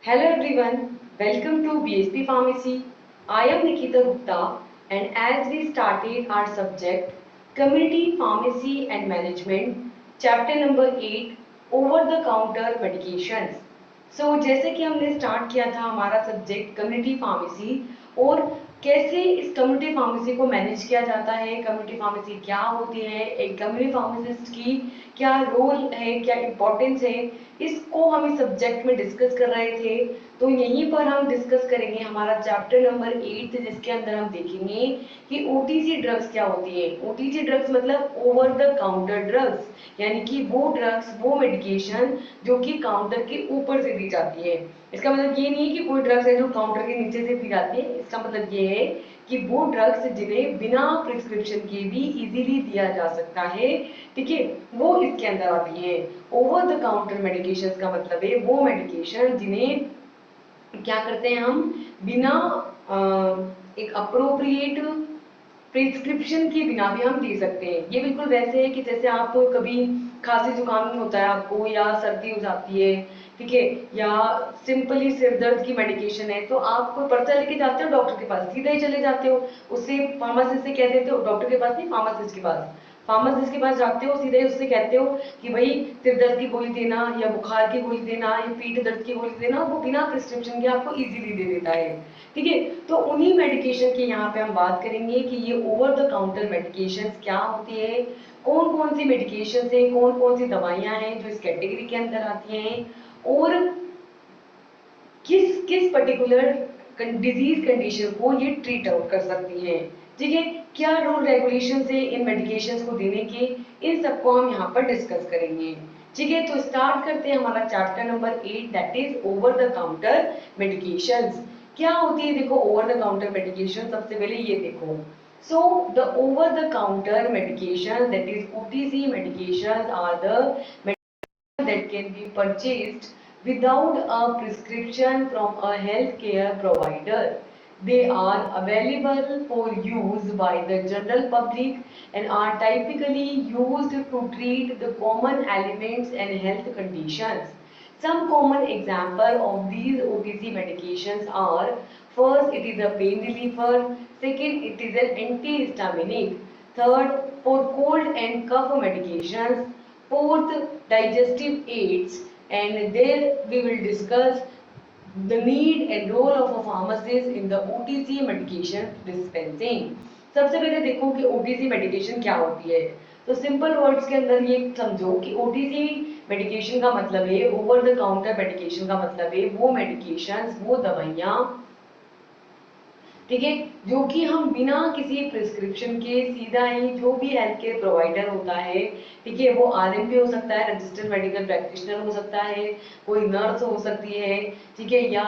Hello everyone, welcome to BSP Pharmacy. I am Nikita Gupta, and as we started our subject Community Pharmacy and Management, chapter number 8 Over the Counter Medications. जैसे कि हमने start किया था हमारा subject community pharmacy और कैसे इस community pharmacy को मैनेज किया जाता है, कम्युनिटी फार्मेसी क्या होती है, एक कम्युनिटी फार्मासिस्ट की क्या रोल है, क्या इम्पोर्टेंस है, इसको हम इस सब्जेक्ट में डिस्कस कर रहे थे। तो यहीं पर हम डिस्कस करेंगे हमारा चैप्टर नंबर 8, जिसके अंदर हम देखेंगे कि ओटीसी ड्रग्स क्या होती है। ओटीसी ड्रग्स मतलब ओवर द काउंटर ड्रग्स, यानी कि वो ड्रग्स, वो मेडिकेशन जो कि काउंटर के ऊपर से दी जाती है। इसका मतलब ये नहीं है कि कोई ड्रग्स है जो काउंटर के नीचे से दी जाती है। इसका मतलब ये है कि वो ड्रग्स जिन्हें बिना प्रिस्क्रिप्शन के भी इजीली दिया जा सकता है, ठीक है, वो इसके अंदर आती है। ओवर द काउंटर मेडिकेशंस का मतलब है वो मेडिकेशन जिन्हें क्या करते हैं हम बिना एक अप्रोप्रिएट प्रिस्क्रिप्शन के बिना भी हम दे सकते हैं। ये बिल्कुल वैसे है कि जैसे आप कभी खांसी जुकाम होता है आपको, या सर्दी हो जाती है, ठीक है, या सिंपली सिर दर्द की मेडिकेशन है, तो आप कोई पर्चा लेके जाते हो डॉक्टर के पास, सीधा ही चले जाते हो, उससे फार्मासिस्ट से कह देते हो, डॉक्टर के पास नहीं, फार्मासिस्ट के पास, फार्मासिस्ट के पास जाते हो, सीधे उससे कहते हो कि भाई सिर दर्द की गोली देना, या बुखार की गोली देना, या पीठ दर्द की गोली देना, वो बिना प्रिस्क्रिप्शन के आपको इजीली दे देता है, ठीक है। तो उन्हीं मेडिकेशन की यहाँ पे हम बात करेंगे कि ये ओवर द काउंटर मेडिकेशन क्या होती है, कौन कौन सी मेडिकेशन है, कौन कौन सी दवाइयां हैं जो इस कैटेगरी के अंदर आती हैं, और किस किस पर्टिकुलर डिजीज कंडीशन को ये ट्रीट आउट कर सकती हैं, ठीक है, क्या रूल रेगुलेशन है इन मेडिकेशंस को देने के, इन सबको हम यहाँ पर डिस्कस करेंगे, ठीक है। तो स्टार्ट करते हैं हमारा chapter number 8, that is over the counter medications. क्या होती है, देखो ओवर द काउंटर मेडिकेशन, सबसे पहले ये देखो। So the over the counter medication, that is OTC medications, are the that can be purchased without a prescription from a healthcare provider. They are available for use by the general public and are typically used to treat the common ailments and health conditions. Some common examples of these OTC medications are: first, it is a pain reliever; second, it is an antihistaminic; third, for cold and cough medications; fourth, digestive aids. And there we will discuss the need and role of a pharmacist in the OTC medication dispensing. सबसे पहले देखो कि OTC medication क्या होती है। तो simple words के अंदर ये समझो कि OTC मेडिकेशन का मतलब है, ओवर द काउंटर मेडिकेशन का मतलब है वो मेडिकेशंस, वो दवाइयाँ, ठीक है, जो कि हम बिना किसी प्रिस्क्रिप्शन के सीधा ही जो भी हेल्थ केयर प्रोवाइडर होता है, ठीक है, वो आरएमपी हो सकता है, रजिस्टर्ड मेडिकल प्रैक्टिशनर हो सकता है, कोई नर्स हो सकती है, ठीक है, या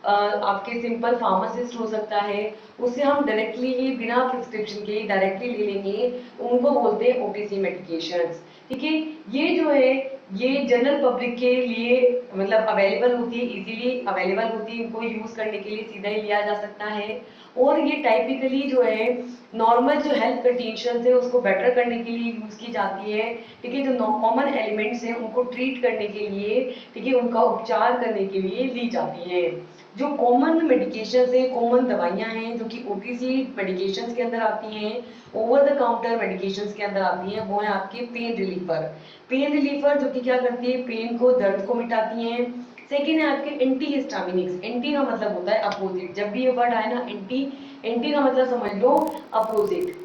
आपके सिंपल फार्मासिस्ट हो सकता है, उससे हम डायरेक्टली ही बिना प्रिस्क्रिप्शन के डायरेक्टली ले लेंगे, उनको बोलते हैं ओटीसी मेडिकेशंस, ठीक है। ये जो है ये जनरल पब्लिक के लिए मतलब अवेलेबल होती है, इजीली अवेलेबल होती है, इनको यूज करने के लिए सीधा ही लिया जा सकता है। और ये टाइपिकली जो है नॉर्मल जो हेल्थ कंडीशन है उसको बेटर करने के लिए यूज की जाती है, ठीक है, जो कॉमन एलिमेंट्स हैं उनको ट्रीट करने के लिए, ठीक है, उनका उपचार करने के लिए ली जाती है। जो कॉमन मेडिकेशन है, कॉमन दवाइयां हैं जो कि ओटीसी मेडिकेशन के अंदर आती हैं, ओवर द काउंटर मेडिकेशन के अंदर आती हैं, वो है आपके पेन रिलीफर। पेन रिलीफर जो कि क्या करती है, पेन को, दर्द को मिटाती हैं। सेकेंड है आपके एंटी हिस्टामिनिक्स। एंटी का मतलब होता है अपोजिट। जब भी ये वर्ड आए ना एंटी, एंटी का मतलब समझ लो अपोजिट,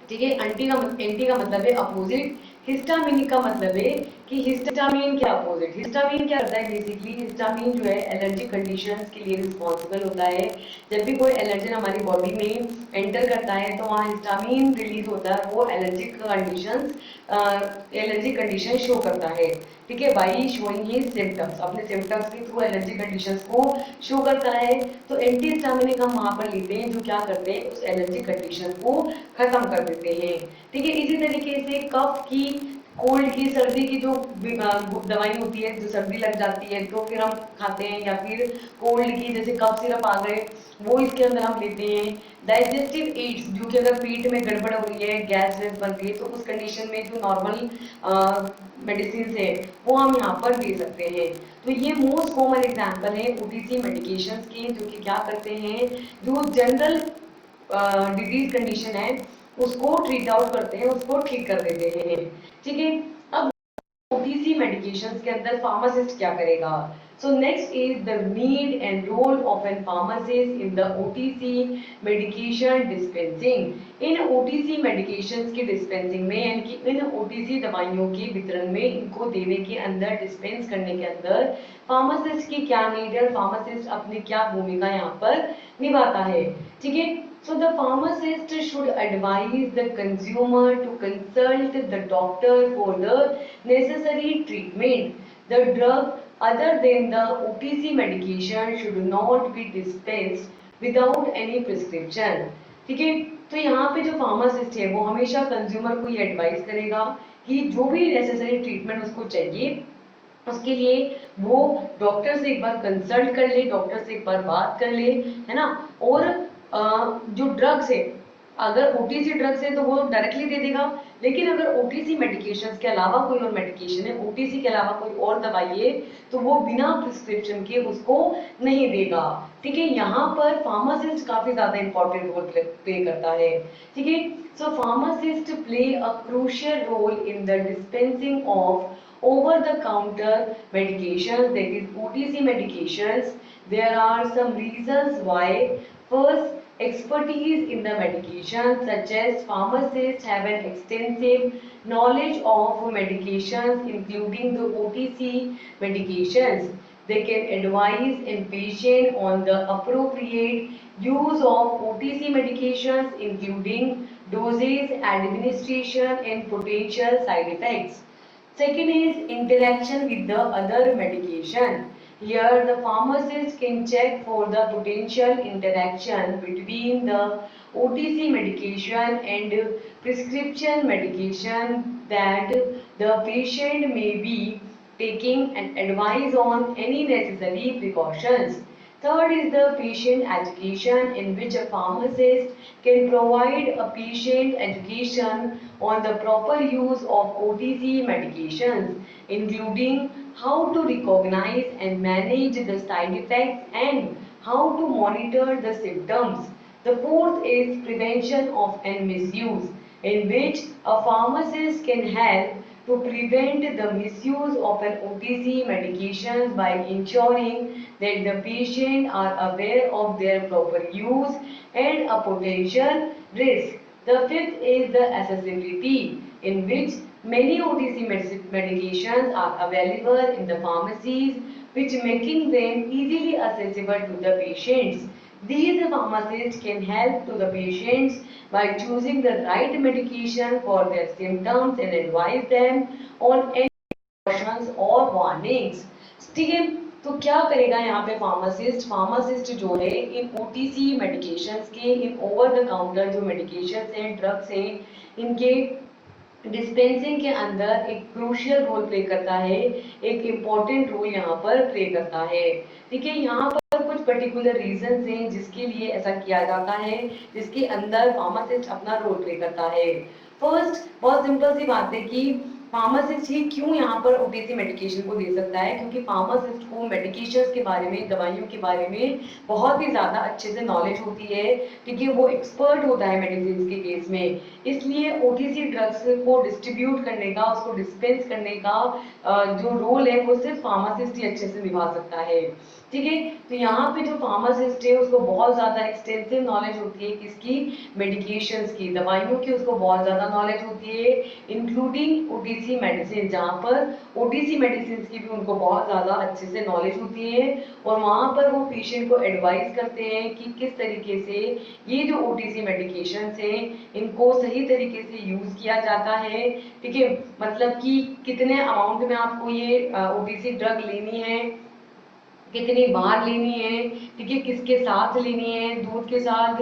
ठीक है। एंटी का मतलब है अपोजिट। हिस्टामिन का मतलब है कि हिस्टामिन के अपोजिट। हिस्टामिन क्या करता है, बेसिकली हिस्टामिन जो है एलर्जिक कंडीशंस के लिए रिस्पॉन्सिबल होता है। जब भी कोई एलर्जन हमारी बॉडी में एंटर करता है तो वहाँ हिस्टामिन रिलीज होता है, वो एलर्जिक कंडीशन शो करता है, ठीक है, बाई शोइंग हिज सिम्टम्स, अपने सिम्टम्स के थ्रू एलर्जी कंडीशंस को शो करता है। तो एंटी हिस्टामिनिक हम वहां पर लेते हैं जो क्या करते हैं, उस एलर्जी कंडीशन को खत्म कर देते हैं, ठीक है। इसी तरीके से कफ की कोल्ड की सर्दी की जो दवाई होती है, जो सर्दी लग जाती है तो फिर हम खाते हैं, या फिर कोल्ड की जैसे कफ सिरप आ गए वो इसके अंदर हम लेते हैं। डाइजेस्टिव एड्स, जो कि अगर पेट में गड़बड़ हो रही है, गैस वैस बन रही है, तो उस कंडीशन में जो नॉर्मल मेडिसिन है वो हम यहाँ पर दे सकते हैं। तो ये मोस्ट कॉमन एग्जाम्पल है ओटीसी मेडिकेशंस के, जो कि क्या करते हैं, जो जनरल डिजीज कंडीशन है उसको ट्रीट आउट करते हैं, उसको ठीक कर देते हैं। ठीक है, अब ओटीसी मेडिकेशंस के अंदर फार्मासिस्ट क्या करेगा? So next is the need and role of an pharmacist in the OTC medication dispensing. इन ओटीसी मेडिकेशंस की डिस्पेंसिंग में, यानी कि इन ओटीसी दवाइयों के वितरण में, इनको देने के अंदर, डिस्पेंस करने के अंदर फार्मासिस्ट की क्या नीड है, फार्मासिस्ट अपनी क्या भूमिका यहाँ पर निभाता है। ठीक है, so the pharmacist should advise the consumer to consult the doctor for the necessary treatment. The drug other than the OTC medication should not be dispensed without any prescription. ठीक है, तो यहाँ पे जो फार्मासिस्ट है वो हमेशा कंज्यूमर को ये एडवाइस करेगा कि जो भी नेसेसरी ट्रीटमेंट उसको चाहिए, उसके लिए वो डॉक्टर से एक बार कंसल्ट कर ले, डॉक्टर से एक बार बात कर ले, है ना। और जो ड्रग्स है, अगर ओटीसी ड्रग्स है तो वो डायरेक्टली दे देगा, लेकिन अगर ओटीसी मेडिकेशंस के अलावा कोई और मेडिकेशन है, ओटीसी के अलावा कोई और दवाई है, तो वो बिना प्रिस्क्रिप्शन के उसको नहीं देगा। ठीक है, यहाँ पर फार्मासिस्ट काफी ज्यादा इंपॉर्टेंट रोल प्ले करता है। ठीक है, so pharmacist play a crucial role in the dispensing of over the counter medications, that is OTC medications. There are some reasons why. First, expertise in the medication, such as pharmacists have an extensive knowledge of medications including the OTC medications. They can advise a patient on the appropriate use of OTC medications, including dosage, administration and potential side effects. Second is interaction with the other medication. Here the pharmacist can check for the potential interaction between the OTC medication and prescription medication that the patient may be taking, and advise on any necessary precautions. Third is the patient education, in which a pharmacist can provide a patient education on the proper use of OTC medications, including how to recognize and manage the side effects and how to monitor the symptoms. The fourth is prevention of and misuse, in which a pharmacist can help to prevent the misuse of an OTC medications by ensuring that the patient are aware of their proper use and a potential risk. The fifth is the accessibility, in which many OTC medications are available in the pharmacies, which making them easily accessible to the patients. These pharmacists can help to the patients by choosing the right medication for their symptoms and advise them on any precautions or warnings. ठीक है, तो क्या करेगा यहाँ पे pharmacist? Pharmacist जो है इन OTC medications के, इन ओवर द काउंटर जो मेडिकेशंस हैं, ड्रग्स हैं, इनके डिस्पेंसिंग के अंदर एक क्रूशियल रोल प्ले करता है, एक इम्पॉर्टेंट रोल यहाँ पर प्ले करता है। ठीक है, यहाँ पर कुछ पर्टिकुलर रीजंस हैं जिसके लिए ऐसा किया जाता है, जिसके अंदर फार्मासिस्ट अपना रोल प्ले करता है। फर्स्ट, बहुत सिंपल सी बात है कि फार्मासिस्ट ही क्यों यहाँ पर ओटीसी मेडिकेशन को दे सकता है, क्योंकि फार्मासिस्ट को मेडिकेशंस के बारे में, दवाइयों के बारे में बहुत ही ज्यादा अच्छे से नॉलेज होती है। ठीक है, वो एक्सपर्ट होता है मेडिसिन के केस में, इसलिए ओटीसी ड्रग्स को डिस्ट्रीब्यूट करने का, उसको डिस्पेंस करने का जो रोल है वो सिर्फ फार्मासिस्ट ही अच्छे से निभा सकता है। ठीक है, तो यहाँ पे जो फार्मासिस्ट है उसको बहुत ज्यादा एक्सटेंसिव नॉलेज होती है, किसकी? मेडिकेशंस की, दवाइयों की उसको बहुत ज्यादा नॉलेज होती है, इंक्लूडिंग ओटीसी मेडिसिन, जहाँ पर ओटीसी मेडिसिन की भी उनको बहुत ज्यादा अच्छे से नॉलेज होती है, और वहां पर वो पेशेंट को एडवाइस करते हैं कि किस तरीके से ये जो ओटीसी मेडिकेशंस हैं इनको सही तरीके से यूज किया जाता है। ठीक है, मतलब कि कितने अमाउंट में आपको ये ओटीसी ड्रग लेनी है, कितनी बार लेनी है, ठीक है, किसके साथ लेनी है, दूध के साथ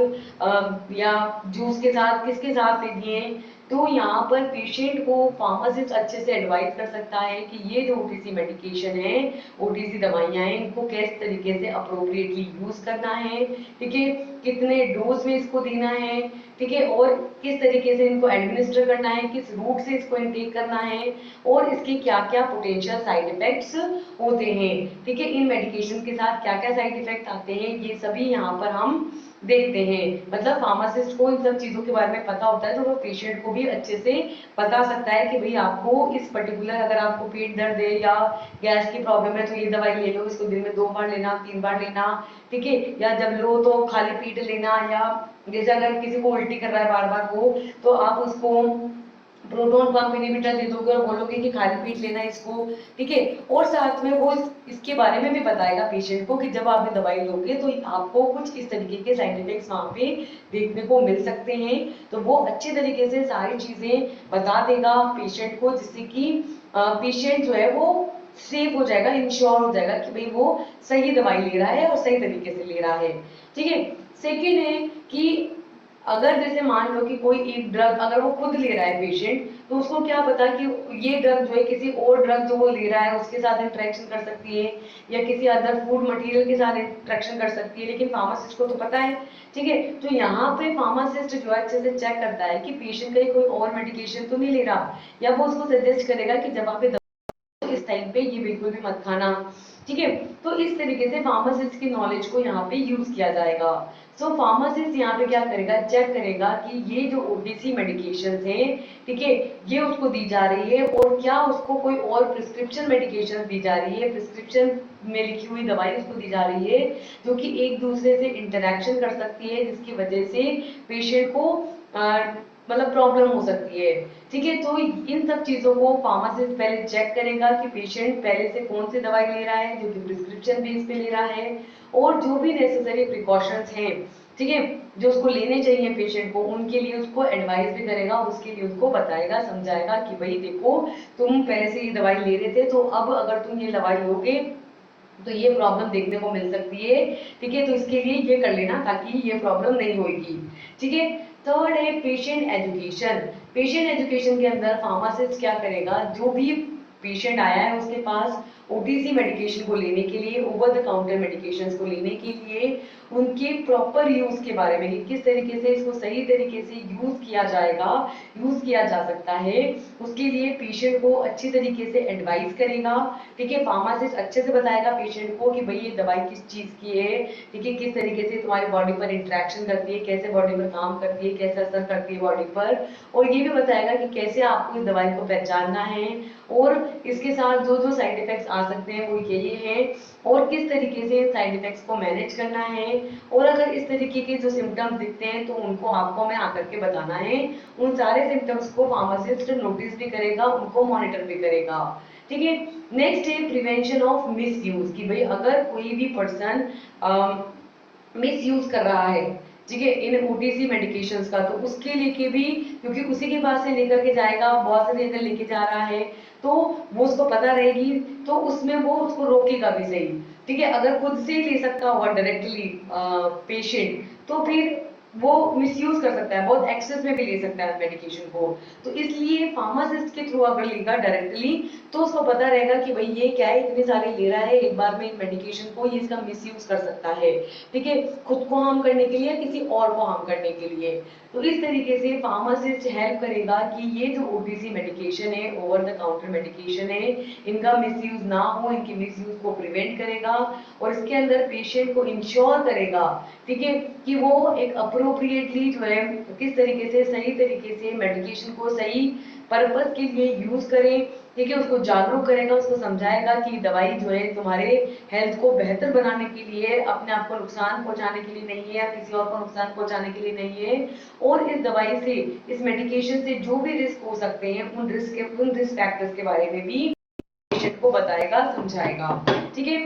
या जूस के साथ, किसके साथ लेनी है, तो यहाँ पर पेशेंट को फार्मासिस्ट अच्छे से एडवाइस कर सकता है कि ये जो ओटीसी मेडिकेशन है, ओटीसी दवाइयाँ हैं, इनको किस तरीके से अप्रोप्रिएटली यूज करना है, ठीक है, कितने डोज में इसको देना है, ठीक है, और किस तरीके से इनको एडमिनिस्टर करना है, किस रूट से इसको इनटेक करना है, और इसके क्या क्या पोटेंशियल साइड इफेक्ट्स होते हैं, ठीक है, इन मेडिकेशन के साथ क्या क्या साइड इफेक्ट आते हैं, ये सभी यहाँ पर हम देखते हैं। मतलब फार्मासिस्ट को इन सब चीजों के बारे में पता होता है, तो वो पेशेंट को भी अच्छे से बता सकता है कि भाई आपको इस पर्टिकुलर, अगर आपको पेट दर्द है या गैस की प्रॉब्लम है तो ये दवाई ले लो, इसको दिन में 2 बार लेना, 3 बार लेना, ठीक है, या जब लो तो खाली पेट लेना, या जैसे अगर किसी को उल्टी कर रहा है बार बार वो, तो आप उसको प्रोटॉन पंप इनहिबिटर दे दोगे और बोलोगे कि खाली पेट लेना इसको, ठीक है, और साथ में वो इसके बारे में भी बताएगा पेशेंट को कि जब आप ये दवाई लोगे तो आपको कुछ इस तरीके के साइड इफेक्ट्स वहां पे देखने को मिल सकते हैं। तो वो अच्छे तरीके से सारी चीजें बता देगा पेशेंट को, जिससे कि पेशेंट जो है वो सेफ हो जाएगा, इंश्योर हो जाएगा कि भाई वो सही दवाई ले रहा है और सही तरीके से ले रहा है, ठीक है। सेकेंड है कि अगर जैसे मान लो कि कोई एक ड्रग अगर वो खुद ले रहा है पेशेंट, तो उसको क्या पता कि ये ड्रग जो है किसी और ड्रग जो वो ले रहा है उसके साथ इंटरेक्शन कर सकती है, या किसी अदर फूड मटेरियल के साथ इंटरेक्शन कर सकती है, लेकिन फार्मासिस्ट को तो पता है, ठीक है। तो यहाँ पे फार्मासिस्ट जो है अच्छे से चेक करता है कि पेशेंट का कोई और मेडिकेशन तो नहीं ले रहा, या वो उसको सजेस्ट करेगा कि जब आप इस टाइम पे ये बिल्कुल भी मत खाना, ठीक है। तो इस तरीके से फार्मासिस्ट की नॉलेज को यहाँ पे यूज किया जाएगा। सो फार्मासिस्ट यहाँ पे क्या करेगा, चेक करेगा कि ये जो ओटीसी मेडिकेशंस हैं, ठीक है, ये उसको दी जा रही है, और क्या उसको कोई और प्रिस्क्रिप्शन मेडिकेशन दी जा रही है, प्रिस्क्रिप्शन में लिखी हुई दवाई उसको दी जा रही है, जो कि एक दूसरे से इंटरेक्शन कर सकती है, जिसकी वजह से पेशेंट को मतलब प्रॉब्लम हो सकती है, ठीक है। तो इन सब चीजों को फार्मासिस्ट पहले चेक करेगा कि पेशेंट पहले से कौन सी दवाई ले रहा है जो कि प्रिस्क्रिप्शन बेस पे ले रहा है, और जो भी नेसेसरी प्रिकॉशंस हैं, ठीक है, जो उसको लेने चाहिए पेशेंट को, उनके लिए उसको एडवाइस भी करेगा, उसके लिए उसको बताएगा, समझाएगा कि भाई देखो तुम पहले से ये दवाई ले रहे थे, तो अब अगर तुम ये दवाई लोगे तो ये प्रॉब्लम देखने को मिल सकती है, ठीक है, तो इसके लिए ये कर लेना ताकि ये प्रॉब्लम नहीं होगी, ठीक है। थर्ड है पेशेंट एजुकेशन। पेशेंट एजुकेशन के अंदर फार्मासिस्ट क्या करेगा, जो भी पेशेंट आया है उसके पास ओटीसी मेडिकेशन को लेने के लिए, ओवर द काउंटर मेडिकेशंस को लेने के लिए, उनके प्रॉपर यूज के बारे में कि किस तरीके से इसको सही तरीके से यूज किया जाएगा, यूज किया जा सकता है, उसके लिए पेशेंट को अच्छी तरीके से एडवाइस करेगा, ठीक है। फार्मासिस्ट अच्छे से बताएगा पेशेंट को कि भाई ये दवाई किस चीज की है, ठीक है, किस तरीके से तुम्हारी बॉडी पर इंटरेक्शन करती है, कैसे बॉडी पर काम करती है, कैसे असर करती है बॉडी पर, और ये भी बताएगा कि कैसे आपको इस दवाई को पहचानना है, और इसके साथ जो जो साइड इफेक्ट्स आ सकते हैं वो ये हैं, और किस तरीके से साइड इफेक्ट्स को मैनेज करना है, और अगर इस तरीके के जो सिम्टम्स दिखते हैं तो उनको आपको में आकर के बताना है। उन सारे सिम्टम्स को फार्मासिस्ट नोटिस भी करेगा, उनको मॉनिटर भी करेगा, ठीक है। नेक्स्ट है प्रिवेंशन ऑफ मिस यूज, कि भाई अगर कोई भी पर्सन मिस यूज कर रहा है, ठीक है, इन ओटीसी मेडिकेशंस का, तो उसके लेके भी, क्योंकि उसी के पास से लेकर के जाएगा, बहुत से लेकर लेके जा रहा है, तो वो उसको पता रहेगी, तो उसमें वो उसको रोकेगा भी सही, ठीक है। अगर खुद से ले सकता हुआ डायरेक्टली पेशेंट, तो फिर वो मिसयूज कर सकता है, बहुत एक्सेस में भी ले सकता है मेडिकेशन को, तो इसलिए फार्मासिस्ट के थ्रू अगर लेगा डायरेक्टली, तो उसको पता रहेगा कि भाई ये क्या है, इतने सारे ले रहा है एक बार में मेडिकेशन को, ये इसका मिसयूज कर सकता है, ठीक है, खुद को हार्म करने के लिए, किसी और को हार्म करने के लिए। तो इस तरीके से फार्मासिस्ट हेल्प करेगा कि ये जो ओटीसी मेडिकेशन है, ओवर द काउंटर मेडिकेशन है, इनका मिसयूज ना हो, इनके मिसयूज को प्रिवेंट करेगा, और इसके अंदर पेशेंट को इंश्योर करेगा, ठीक है, कि वो एक अप्रोप्रिएटली जो है किस तरीके से सही तरीके से मेडिकेशन को सही पर्पस के लिए यूज करें, ठीक है, उसको जागरूक करेगा, उसको समझाएगा कि दवाई जो है तुम्हारे हेल्थ को बेहतर बनाने के लिए, अपने आप को नुकसान पहुंचाने के लिए नहीं है, या किसी और को नुकसान पहुंचाने के लिए नहीं है, और इस दवाई से, इस मेडिकेशन से जो भी रिस्क हो सकते हैं, उन रिस्क फैक्टर्स के बारे में भी पेशेंट को बताएगा, समझाएगा, ठीक है।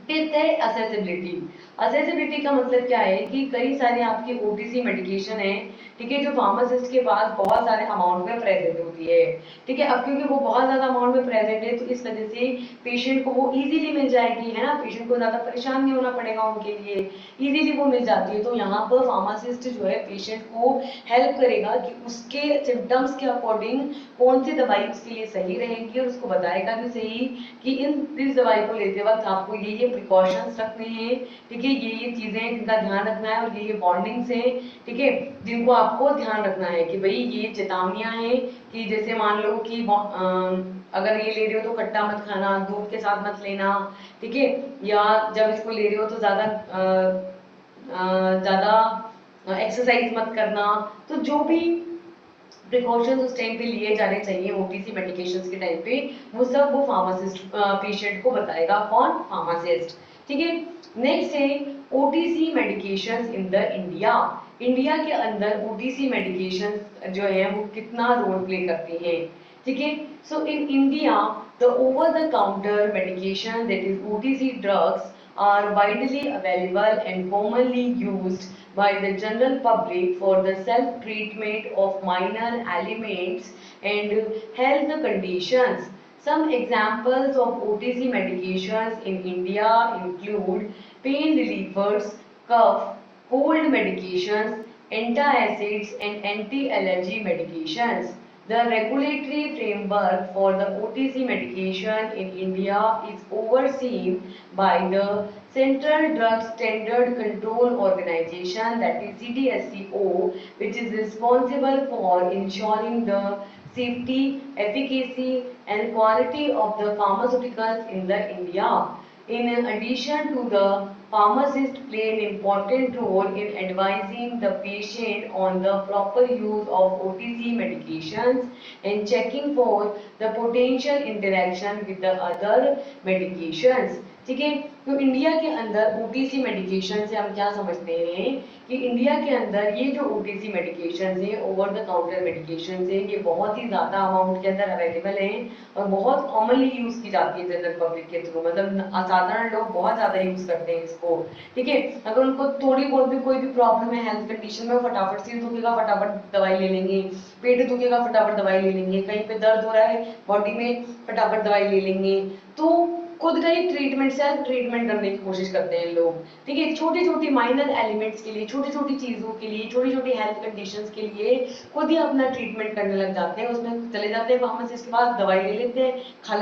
फिफ्थ है असेसिबिलिटी। असेसिबिलिटी का मतलब क्या है कि कई सारे आपके ओटीसी मेडिकेशन है, ठीक है, जो फार्मासिस्ट के पास बहुत सारे अमाउंट में प्रेजेंट होती है, ठीक है। अब क्योंकि वो बहुत ज्यादा अमाउंट में प्रेजेंट है तो इस वजह से पेशेंट को वो इजीली मिल जाएगी, है ना, पेशेंट को ज्यादा परेशान नहीं होना पड़ेगा उनके लिए, इजीली वो मिल जाती है। तो यहाँ पर फार्मासिस्ट जो है पेशेंट को हेल्प करेगा कि उसके सिम्टम्स के अकॉर्डिंग कौन सी दवाई उसके लिए सही रहेगी, और उसको बताएगा भी सही कि इस दवाई को लेते वक्त आपको ये प्रिकॉशंस रखने हैं, ठीक है, ये चीजें जिनका ध्यान रखना है, और ये बॉन्डिंग्स हैं, ठीक है, जिनको आपको ध्यान रखना है कि भाई ये चेतावनियां हैं कि जैसे मान लो कि अगर ये ले रहे हो तो खट्टा मत खाना, दूध के साथ मत लेना, ठीक है, या जब इसको ले रहे हो तो ज्यादा एक्सरसाइज मत करना। तो जो भी प्रिकॉशंस उस टाइम पे लिए जाने चाहिए ओटीसी मेडिकेशंस के टाइम पे, वो सब वो फार्मासिस्ट पेशेंट को बताएगा, कौन, फार्मासिस्ट, ठीक है। नेक्स्ट है OTC medications in the India. India के अंदर ओटीसी मेडिकेशंस जो है वो कितना रोल प्ले करती हैं, ठीक है। So in India the over the counter medication, that is OTC drugs, are widely available and commonly used by the general public for the self-treatment of minor ailments and health conditions. Some examples of OTC medications in India include pain relievers, cough, cold medications, antacids, and anti-allergy medications. The regulatory framework for the OTC medication in India is overseen by the Central Drug Standard Control Organization, that is CDSCO, which is responsible for ensuring the safety, efficacy and quality of the pharmaceuticals in the India. In addition to the pharmacist play an important role in advising the patient on the proper use of OTC medications and checking for the potential interaction with the other medications, ठीक है। तो India के अंदर OTC medication से हम क्या समझते हैं कि इंडिया के अंदर ये जो ओटीसी मेडिकेशन है, ओवर द काउंटर मेडिकेशन है, ये बहुत ही ज्यादा अमाउंट के अंदर अवेलेबल है और बहुत कॉमनली यूज की जाती है जनरल पब्लिक के थ्रू, मतलब साधारण लोग बहुत ज्यादा यूज करते हैं इसको, ठीक है। अगर उनको थोड़ी बहुत भी कोई भी प्रॉब्लम है हेल्थ कंडीशन में, फटाफट सिर दुखेगा फटाफट दवाई ले लेंगे, पेट दुखेगा फटाफट दवाई ले लेंगे, कहीं पे दर्द हो रहा है बॉडी में फटाफट दवाई ले लेंगे। तो खुद का ही ट्रीटमेंट, सेल्फ ट्रीटमेंट करने की कोशिश करते हैं लोग, ठीक है, छोटी छोटी माइनर एलिमेंट्स के लिए, छोटी छोटी चीजों के लिए, छोटी छोटी हेल्थ कंडीशंस के लिए खुद ही अपना ट्रीटमेंट करने लग जाते हैं, उसमें चले जाते हैं फार्मेसिस्ट के पास, दवाई ले लेते हैं, खा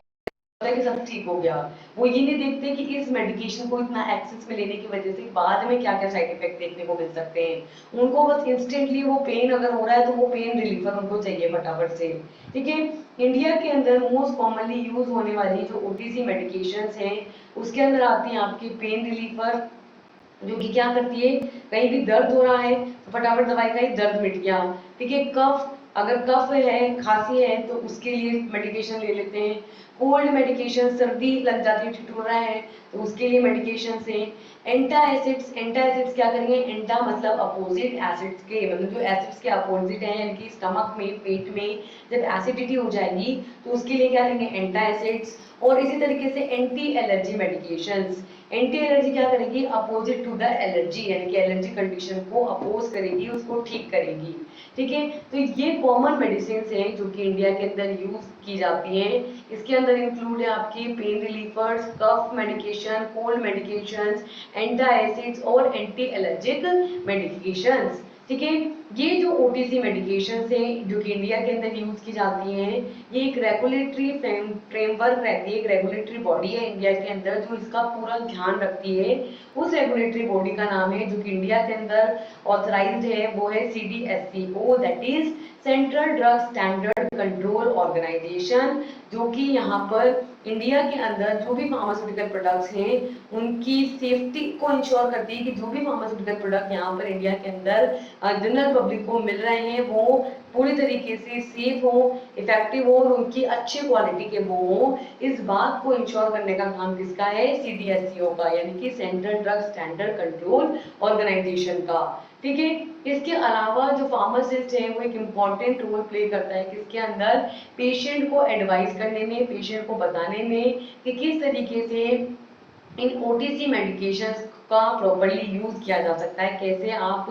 है कि सब ठीक हो गया। वो ये नहीं देखते कि इस मेडिकेशन को इतना एक्सेस में लेने की वजह से बाद में क्या क्या साइड इफेक्ट देखने को मिल सकते हैं। उनको बस इंस्टेंटली वो पेन अगर हो रहा है तो वो पेन रिलीफर उनको चाहिए फटाफट से, ठीक है। इंडिया के अंदर मोस्ट कॉमनली यूज होने वाली जो ओटीसी मेडिकेशंस हैं उसके अंदर आती हैं आपकी पेन रिलीफर, जो कि क्या करती है, कहीं भी दर्द हो रहा है तो फटाफट दवाई खाई, दर्द मिट गया, ठीक है। कफ, अगर कफ है, खांसी है तो उसके लिए मेडिकेशन ले लेते हैं। कोल्ड मेडिकेशन, सर्दी लग जाती है, ठिठुरा है तो उसके लिए मेडिकेशन है। एंटा एसिड्स, एंटा एसिड्स क्या करेंगे, एंटा मतलब अपोजिट, एसिड्स के मतलब जो एसिड्स के अपोजिट है, यानी कि स्टमक में, पेट में जब एसिडिटी हो जाएगी तो उसके लिए क्या लेंगे, एंटा एसिड्स। और इसी तरीके से anti allergy medications, anti allergy क्या करेगी, अपोजिट टू द एलर्जी, यानी कि एलर्जी कंडीशन को अपोज करेगी, उसको ठीक करेगी, ठीक है। तो ये कॉमन मेडिसिन हैं जो कि इंडिया के अंदर यूज की जाती हैं। इसके अंदर इंक्लूड है आपकी pain relievers, cough medication, cold medications, anti acids और एंटी एलर्जिक मेडिकेशंस, ठीक है। ये जो ओटीसी मेडिकेशंस हैं जो कि इंडिया के अंदर यूज की जाती हैं, ये एक रेगुलेटरी फ्रेमवर्क रहती है, एक रेगुलेटरी बॉडी है इंडिया के अंदर जो इसका पूरा ध्यान रखती है। उस रेगुलेटरी बॉडी का नाम है जो कि इंडिया के अंदर ऑथराइज्ड है, वो है CDSCO, that is central drug standard control organisation, जो कि यहाँ पर इंडिया के अंदर जो भी फार्मास्यूटिकल प्रोडक्ट्स हैं उनकी सेफ्टी को इंश्योर करती है कि जो भी फार्मास्यूटिकल प्रोडक्ट यहाँ पर इंडिया के अंदर जनरल पब्लिक को मिल रहे हैं वो पूरी तरीके से सेफ हो, इफेक्टिव हो और उनकी अच्छी क्वालिटी के वो हो। इस बात को इंश्योर करने का काम किसका है, CDSCO का, यानी कि central drug standard control organisation का, ठीक है। इसके अलावा जो फार्मासिस्ट है वो एक इम्पॉर्टेंट रोल प्ले करता है किसके अंदर, पेशेंट को एडवाइस करने में, पेशेंट को बताने में कि किस तरीके से इन ओटीसी मेडिकेशंस का प्रॉपर्ली यूज किया जा सकता है, कैसे आप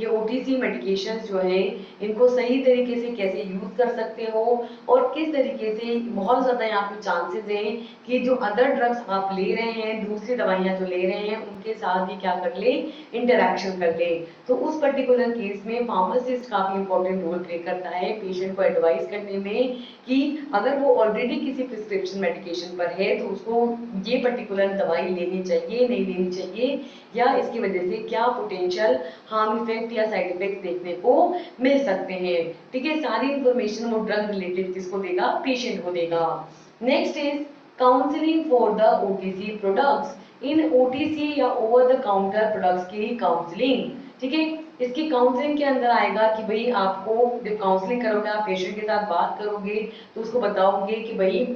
ये ओटीसी मेडिकेशंस जो है इनको सही तरीके से कैसे यूज कर सकते हो, और किस तरीके से बहुत ज्यादा यहाँ पे चांसेस हैं कि जो अदर ड्रग्स आप ले रहे हैं, दूसरी दवाइयां जो ले रहे हैं, उनके साथ ही क्या कर ले, इंटरेक्शन कर ले। तो उस पर्टिकुलर केस में फार्मासिस्ट काफी इंपॉर्टेंट रोल प्ले करता है पेशेंट को एडवाइस करने में कि अगर वो ऑलरेडी किसी प्रिस्क्रिप्शन मेडिकेशन पर है तो उसको ये पर्टिकुलर दवाई लेनी चाहिए, नहीं लेनी चाहिए, या इसकी वजह से क्या पोटेंशियल हार्म इफेक्ट या साइड इफेक्ट देखने को मिल सकते हैं। ठीक है, सारी इंफॉर्मेशन वो ड्रग रिलेटेड किसको देगा, पेशेंट को देगा। Next is counselling for the OTC products. In OTC या ओवर द काउंटर प्रोडक्ट्स की काउंसलिंग, ठीक है, इसकी काउंसलिंग के अंदर आएगा कि भाई आपको जब काउंसलिंग करोगे, आप पेशेंट के साथ बात करोगे तो उसको बताओगे कि भाई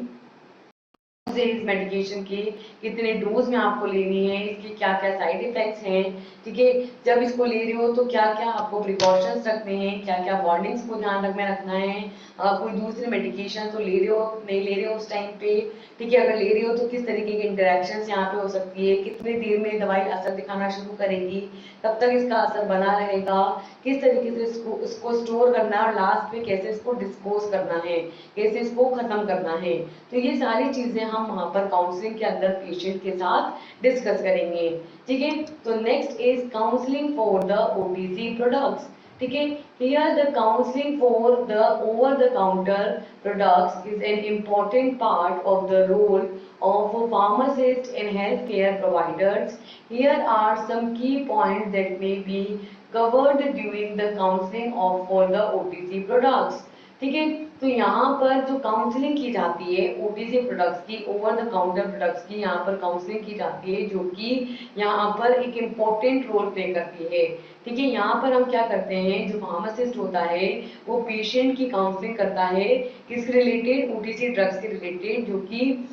इस मेडिकेशन की कितने डोज में आपको लेनी है, इसके क्या क्या साइड इफेक्ट्स हैं, ठीक है, जब इसको ले रहे हो तो क्या क्या आपको प्रिकॉशंस रखने हैं, क्या क्या वार्निंग्स को ध्यान में रखना है, कोई दूसरी मेडिकेशन तो ले रहे हो नहीं ले रहे हो उस टाइम पे, ठीक है, अगर ले रहे हो तो किस तरीके की इंटरेक्शंस यहाँ पे हो सकती है, कितनी देर में दवाई असर दिखाना शुरू करेगी, कब तक इसका असर बना रहेगा, किस तरीके से इसको स्टोर करना है, और लास्ट में कैसे इसको डिस्पोज करना है, कैसे इसको खत्म करना है। तो ये सारी चीजें हम वहां पर काउंसलिंग के अंदर पेशेंट के साथ डिस्कस करेंगे। ठीक है, तो next is counselling for the OTC products. ठीक है, here the counselling for the over the counter products is an important part of the role of a pharmacist in healthcare providers. Here are some key points that may be covered during the counseling of for the OTC products. ठीक है, तो यहाँ पर जो counselling की जाती है OTC products की, ओवर द काउंटर प्रोडक्ट्स की, यहाँ पर काउंसलिंग की जाती है जो कि यहाँ पर एक इम्पोर्टेंट रोल प्ले करती है। ठीक है, यहाँ पर हम क्या करते हैं, जो फार्मासिस्ट होता है वो पेशेंट की काउंसलिंग करता है किसके रिलेटेड, ओटीसी ड्रग्स के रिलेटेड, जो कि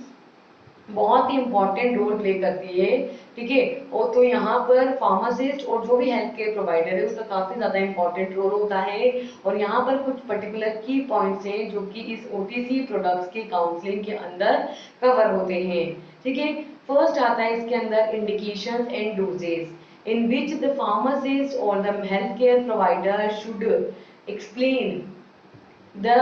बहुत ही इंपॉर्टेंट रोल प्ले करती है। ठीक है, और तो यहाँ पर फार्मासिस्ट और जो भी हेल्थ केयर प्रोवाइडर है उसका काफी ज्यादा इंपॉर्टेंट रोल होता है, और यहाँ पर कुछ पर्टिकुलर की पॉइंट्स हैं जो कि इस ओटीसी प्रोडक्ट्स के काउंसलिंग के अंदर कवर होते हैं। ठीक है, फर्स्ट आता है इसके अंदर indications and doses in which the pharmacist और the health care provider should explain the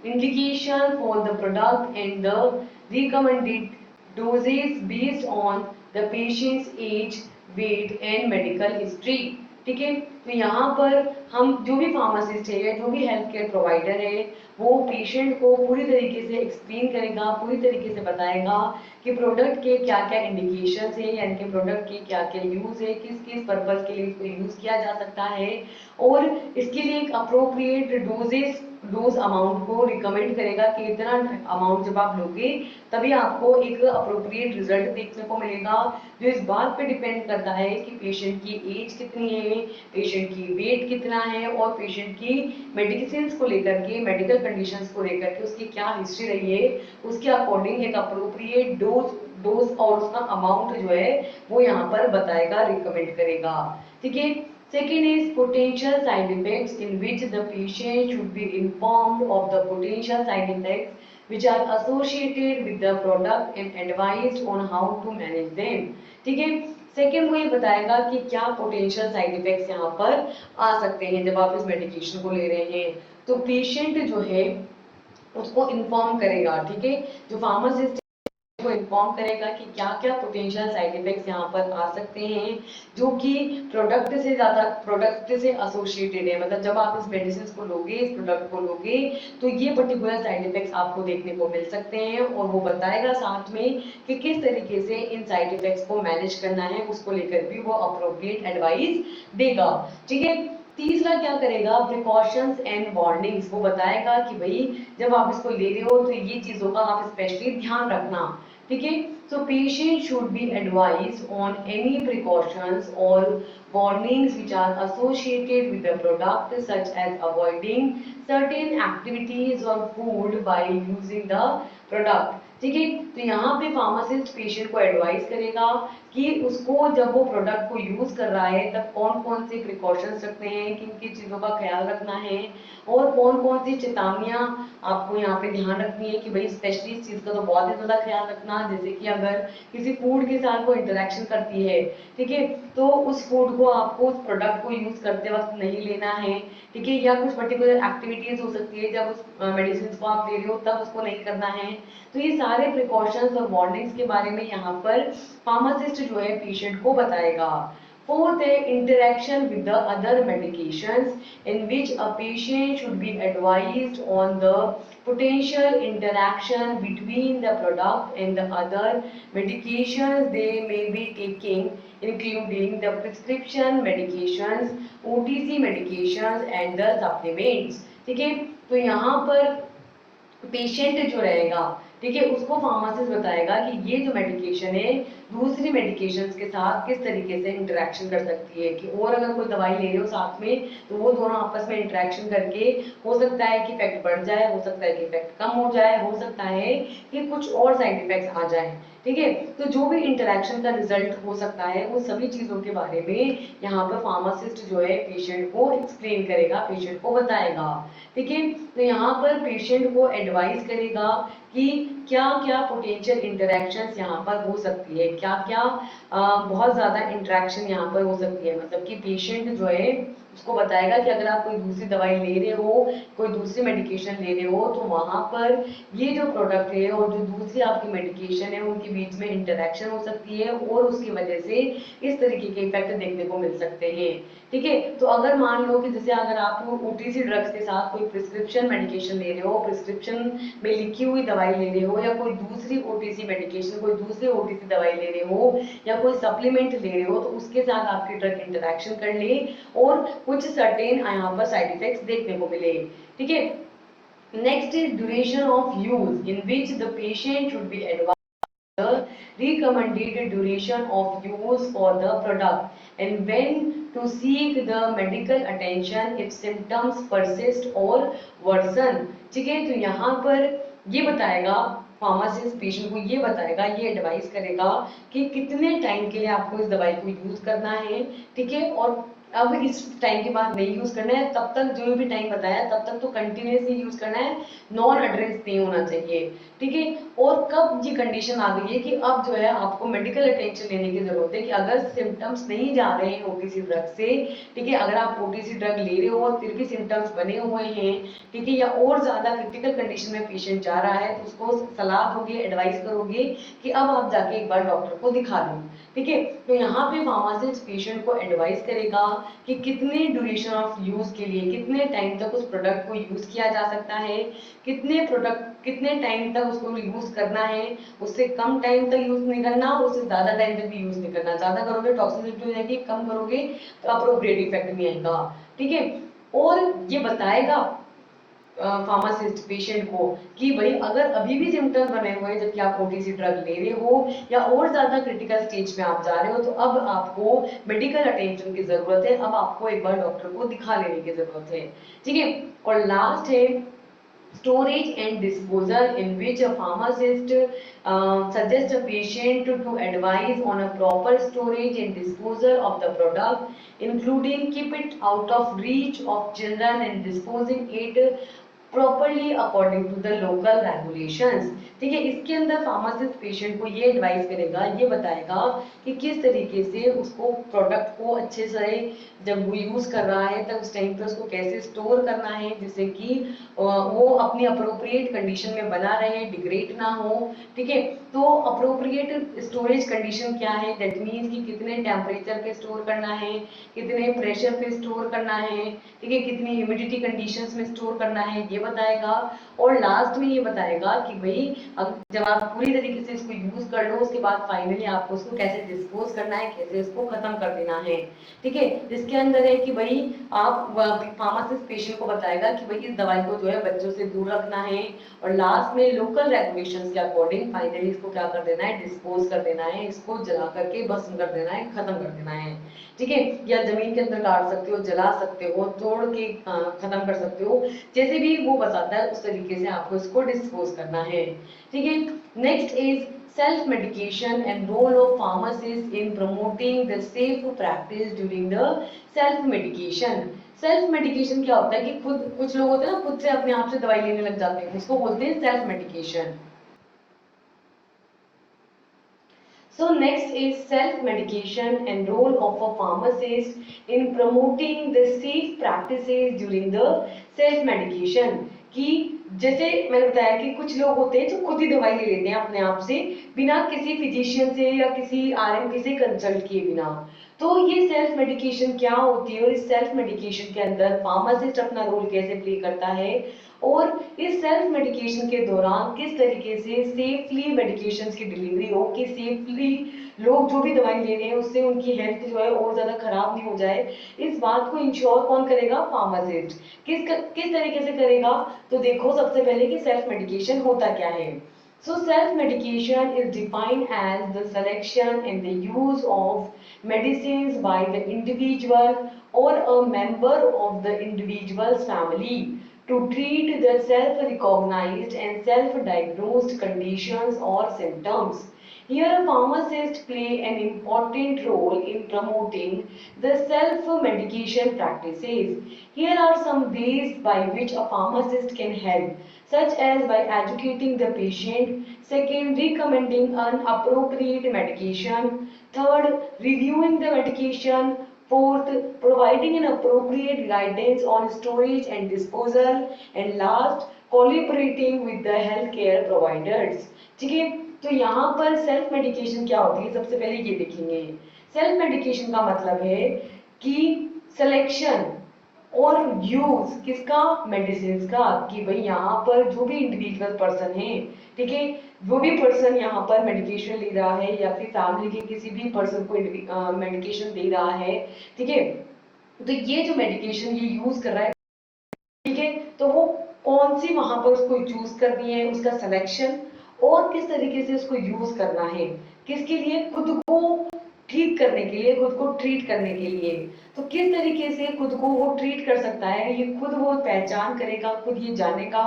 indication for the product and the recommended doses based on the patient's age, weight and medical history. ठीक है, तो यहाँ पर हम जो भी pharmacist है या जो भी हेल्थ केयर प्रोवाइडर है वो पेशेंट को पूरी तरीके से एक्सप्लेन करेगा, पूरी तरीके से बताएगा कि प्रोडक्ट के क्या क्या इंडिकेशंस है, यानी कि प्रोडक्ट के क्या क्या यूज है, किस किस पर्पज के लिए इसको यूज किया जा सकता है, और इसके लिए एक अप्रोप्रिएट डोज अमाउंट को रिकमेंड करेगा कि इतना अमाउंट जब आप लोगे तभी आपको एक अप्रोप्रिएट रिजल्ट देखने को मिलेगा, जो इस बात पे डिपेंड करता है कि पेशेंट की एज कितनी है, पेशेंट की वेट कितना है, और पेशेंट की मेडिसिन को लेकर के, मेडिकल कंडीशंस को लेकर के उसकी क्या हिस्ट्री रही है, उसके अकॉर्डिंग एक अप्रोप्रिएट डोज और उसका अमाउंट जो है वो यहाँ पर बताएगा, रिकमेंड करेगा। ठीक है, second is potential side effects in which the patient should be informed of the potential side effects which are associated with the product and advised on how to manage them. ठीक है, second वो ये बताएगा कि क्या potential side effects यहाँ पर आ सकते हैं जब आप इस मेडिकेशन को ले रहे हैं, तो पेशेंट जो है उसको इन्फॉर्म करेगा। ठीक है, जो फार्मासिस्ट को इन्फॉर्म करेगा कि क्या क्या पोटेंशियल साइड इफेक्ट्स यहाँ पर आ सकते हैं जो कि प्रोडक्ट से एसोसिएटेड है, मतलब जब आप इस मेडिसिन को लोगे, इस प्रोडक्ट को लोगे तो ये पर्टिकुलर साइड इफेक्ट्स आपको देखने को मिल सकते हैं, और वो बताएगा साथ में कि किस तरीके से इन साइड इफेक्ट्स को मैनेज करना है, उसको लेकर भी वो अप्रोप्रिएट एडवाइस देगा। ठीक है, तीसरा क्या करेगा, प्रिकॉशंस एंड वार्निंग्स, वो बताएगा कि भाई जब आप इसको ले रहे हो तो ये चीजों का आप स्पेशली ध्यान रखना। ठीक है, so patient should be advised on any precautions or warnings which are associated with the product, such as avoiding certain activities or food while using the product. ठीक है। तो यहाँ पे फार्मासिस्ट पेशेंट को एडवाइस करेगा कि उसको जब वो प्रोडक्ट को यूज कर रहा है तब कौन कौन से प्रिकॉशंस रखने हैं, किन किन चीजों का ख्याल रखना है और कौन कौन सी चेतावनियां आपको यहाँ पे ध्यान रखनी है कि भाई स्पेशली इस चीज का तो बहुत ही ज्यादा ख्याल रखना, जैसे कि अगर किसी फूड के साथ कोई इंटरेक्शन करती है, ठीक है, तो उस फूड को आपको उस प्रोडक्ट को यूज करते वक्त नहीं लेना है, ठीक है, या कुछ पर्टिकुलर एक्टिविटीज हो सकती है जब उस मेडिसिन को आप ले रहे हो तब उसको नहीं करना है। तो ये सारे प्रिकॉशंस और वार्निंग्स के बारे में यहाँ पर फार्मासिस्ट जो है पेशेंट को बताएगा। Fourth है interaction with the other medications in which a patient should be advised on the potential interaction between the product and the other medications they may be taking, including the prescription medications, OTC medications and the supplements। ठीक है, तो यहाँ पर patient जो रहेगा, ठीक है, उसको फार्मासिस्ट बताएगा कि ये जो मेडिकेशन है दूसरी मेडिकेशंस के साथ किस तरीके से इंटरेक्शन कर सकती है, कि और अगर कोई दवाई ले रहे हो साथ में तो वो दोनों आपस में इंटरेक्शन करके हो सकता है कि इफेक्ट बढ़ जाए, हो सकता है कि इफेक्ट कम हो जाए, हो सकता है कि कुछ और साइड इफेक्ट्स आ जाए। ठीक है, तो जो भी इंटरेक्शन का रिजल्ट हो सकता है वो सभी चीजों के बारे में यहाँ पर फार्मासिस्ट जो है पेशेंट को एक्सप्लेन करेगा, पेशेंट को बताएगा। ठीक है, तो यहाँ पर पेशेंट को एडवाइस करेगा कि क्या क्या पोटेंशियल इंटरेक्शंस यहाँ पर हो सकती है, क्या क्या बहुत ज्यादा इंटरेक्शन यहाँ पर हो सकती है, मतलब कि पेशेंट जो है उसको बताएगा कि अगर आप कोई दूसरी दवाई ले रहे हो, कोई दूसरी मेडिकेशन ले रहे हो, तो वहां पर ये जो प्रोडक्ट है और जो दूसरी आपकी मेडिकेशन है उनके बीच में इंटरेक्शन हो सकती है और उसकी वजह से इस तरीके के इफेक्ट देखने को मिल सकते हैं। ठीक है, तो अगर मान लो कि जैसे अगर आप ओटीसी ड्रग्स के साथ कोई प्रिस्क्रिप्शन मेडिकेशन ले रहे हो, प्रिस्क्रिप्शन में लिखी हुई दवाई ले रहे हो, या कोई दूसरी ओटीसी मेडिकेशन, कोई दूसरी ओटीसी दवाई ले रहे हो, या कोई सप्लीमेंट ले रहे हो, तो उसके साथ आपकी ड्रग इंटरेक्शन कर ले और कुछ सर्टेन यहाँ पर साइड इफेक्ट्स देखने को मिले। ठीक है, next is duration of use in which the patient should be advised the recommended duration of use for the product and when to seek the medical attention if symptoms persist or worsen। ठीक है, तो यहाँ पर ये बताएगा pharmacist patient को, ये बताएगा, ये एडवाइस करेगा कि कितने टाइम के लिए आपको इस दवाई को यूज करना है। ठीक है, और अब इस टाइम के बाद नहीं यूज करना है, तब तक जो भी टाइम बताया तब तक तो कंटिन्यूसली यूज करना है, नॉन एड्रेस नहीं होना चाहिए। ठीक है, और कब ये कंडीशन आ गई है कि अब जो है आपको मेडिकल अटेंशन लेने की जरूरत है, कि अगर सिम्टम्स नहीं जा रहे हैं ओटीसी ड्रग से, ठीक है, अगर आप ओटीसी ड्रग ले रहे हो और फिर भी सिम्टम्स बने हुए हैं, ठीक है, या और ज्यादा क्रिटिकल कंडीशन में पेशेंट जा रहा है, तो उसको सलाह दोगे, एडवाइस करोगे कि अब आप जाके एक बार डॉक्टर को दिखा लो। ठीक है, तो यहाँ पे फार्मासिस्ट पेशेंट को एडवाइस करेगा कि कितने ड्यूरेशन ऑफ यूज के लिए, कितने टाइम तक उस प्रोडक्ट को यूज किया जा सकता है, कितने टाइम तक उसको यूज करना है, उससे कम टाइम तक यूज नहीं करना, उससे ज्यादा टाइम तक भी यूज नहीं करना। ज्यादा करोगे टॉक्सिसिटी हो जाएगी, कम करोगे तो अप्रोप्रिएट इफेक्ट नहीं आएगा। ठीक है, और ये बताएगा फार्मासिस्ट पेशेंट को कि भाई अगर अभी भी सिम्टम्स बने हुए हैं जबकि आप ओटीसी ड्रग ले रहे हो या और ज्यादा क्रिटिकल स्टेज में आप जा रहे हो, तो अब आपको मेडिकल अटेंशन की जरूरत है, अब आपको एक बार डॉक्टर को दिखा लेने की जरूरत है। ठीक है, और लास्ट है storage and disposal in which a pharmacist suggests a patient to advise on a proper storage and disposal of the product including keep it out of reach of children and disposing it properly according to the local regulations। ठीक है, इसके अंदर pharmacist patient को ये advice करेगा, ये बताएगा कि किस तरीके से उसको प्रोडक्ट को अच्छे से जब वो यूज कर रहा है तब उस टाइम पे उसको कैसे स्टोर करना है जिससे कि वो अपनी अप्रोप्रिएट कंडीशन में बना रहे, डिग्रेड ना हो। ठीक है, तो अप्रोप्रिएट स्टोरेज कंडीशन क्या है, दैट मीन्स कि कितने टेम्परेचर पे स्टोर करना है, कितने प्रेशर पे स्टोर करना है, ठीक है, कितनी ह्यूमिडिटी कंडीशंस में स्टोर करना है, ये बताएगा। और लास्ट में ये बताएगा कि भाई जब आप पूरी तरीके से इसको यूज कर लो उसके बाद फाइनली आपको उसको कैसे डिस्पोज करना है, कैसे इसको खत्म कर देना है। ठीक है, जिसके अंदर है कि भाई आप फार्मासिस्ट पेशेंट को बताएगा कि भाई इस दवाई को जो है बच्चों से दूर रखना है और लास्ट में लोकल रेगुलेशंस के अकॉर्डिंग फाइनली इसको क्या कर देना है, डिस्पोज कर देना है, इसको जला करके भस्म कर देना है, खत्म कर देना है। ठीक है, या जमीन के अंदर गाड़ सकते हो, जला सकते हो, तोड़ के खत्म कर सकते हो, जैसे भी वो बताता है उस तरीके से आपको इसको डिस्पोज करना है। ठीक है, next is self medication and role of pharmacists in promoting the safe practice during the self medication। Self medication क्या होता है कि खुद, कुछ लोग होते हैं ना खुद से अपने आप से दवाई लेने लग जाते हैं, उसको बोलते हैं self medication. So next is self-medication and role of a pharmacist in promoting the safe practices during the self-medication। कि जैसे मैंने बताया कि कुछ लोग होते हैं जो खुद ही दवाई ले लेते हैं अपने आप से, बिना किसी फिजिशियन से या किसी आरएमपी से कंसल्ट किए बिना। तो ये सेल्फ मेडिकेशन क्या होती है और इस सेल्फ मेडिकेशन के अंदर फार्मासिस्ट अपना रोल कैसे प्ले करता है, और इस सेल्फ मेडिकेशन के दौरान किस तरीके से सेफली मेडिकेशन की डिलीवरी हो, कि सेफली लोग जो भी दवाई ले रहे हैं उससे उनकी हेल्थ जो है और ज्यादा खराब नहीं हो जाए, इस बात को इंश्योर कौन करेगा, फार्मासिस्ट। किस तरीके से करेगा, तो देखो सबसे पहले कि सेल्फ मेडिकेशन होता क्या है। So self-medication is defined as the selection and the use of medicines by the individual or a member of the individual's family to treat the self-recognized and self-diagnosed conditions or symptoms. Here a pharmacist play an important role in promoting the self-medication practices. Here are some ways by which a pharmacist can help, such as by educating the patient, second, recommending an appropriate medication, third, reviewing the medication, fourth, providing an appropriate guidance on storage and disposal, and last, collaborating with the healthcare providers। ठीक है, तो यहाँ पर self medication क्या होती है, सबसे पहले ये देखेंगे। सेल्फ मेडिकेशन का मतलब है कि सिलेक्शन और यूज किसका, मेडिसिन का, कि भाई यहाँ पर जो भी इंडिविजुअल पर्सन है, ठीक है, जो भी पर्सन यहाँ पर मेडिकेशन ले रहा है या फिर फैमिली के किसी भी पर्सन को मेडिकेशन दे रहा है, ठीक है, तो ये जो मेडिकेशन ये यूज कर रहा है, ठीक है, तो वो कौन सी वहां पर उसको चूज करनी है, उसका सिलेक्शन, और किस तरीके से उसको यूज करना है, किसके लिए, खुद को ठीक करने के लिए, खुद को ट्रीट करने के लिए। तो किस तरीके से खुद को वो ट्रीट कर सकता है, ये खुद वो पहचान करेगा, खुद ये जानेगा,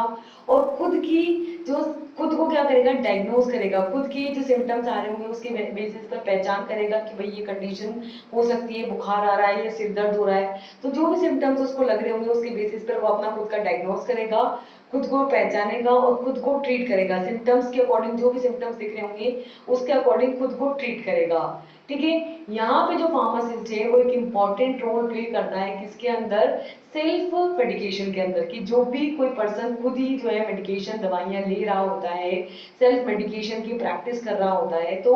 और खुद की जो, खुद को क्या करेगा, डायग्नोज करेगा, खुद की जो सिम्टम्स आ रहे होंगे उसके बेसिस पर पहचान करेगा कि भाई ये कंडीशन हो सकती है, बुखार आ रहा है या सिर दर्द हो रहा है, तो जो भी सिम्टम्स उसको लग रहे होंगे उसके बेसिस पर वो अपना खुद का डायग्नोज करेगा, खुद को पहचानेगा और खुद को ट्रीट करेगा, सिम्टम्स के अकॉर्डिंग, जो भी सिम्टम्स दिख रहे होंगे उसके अकॉर्डिंग खुद को ट्रीट करेगा। ठीक है, यहाँ पे जो फार्मासिस्ट है वो एक इम्पॉर्टेंट रोल प्ले करता है किसके अंदर, सेल्फ मेडिकेशन के अंदर, कि जो भी कोई पर्सन खुद ही जो है मेडिकेशन दवाइयाँ ले रहा होता है, सेल्फ मेडिकेशन की प्रैक्टिस कर रहा होता है, तो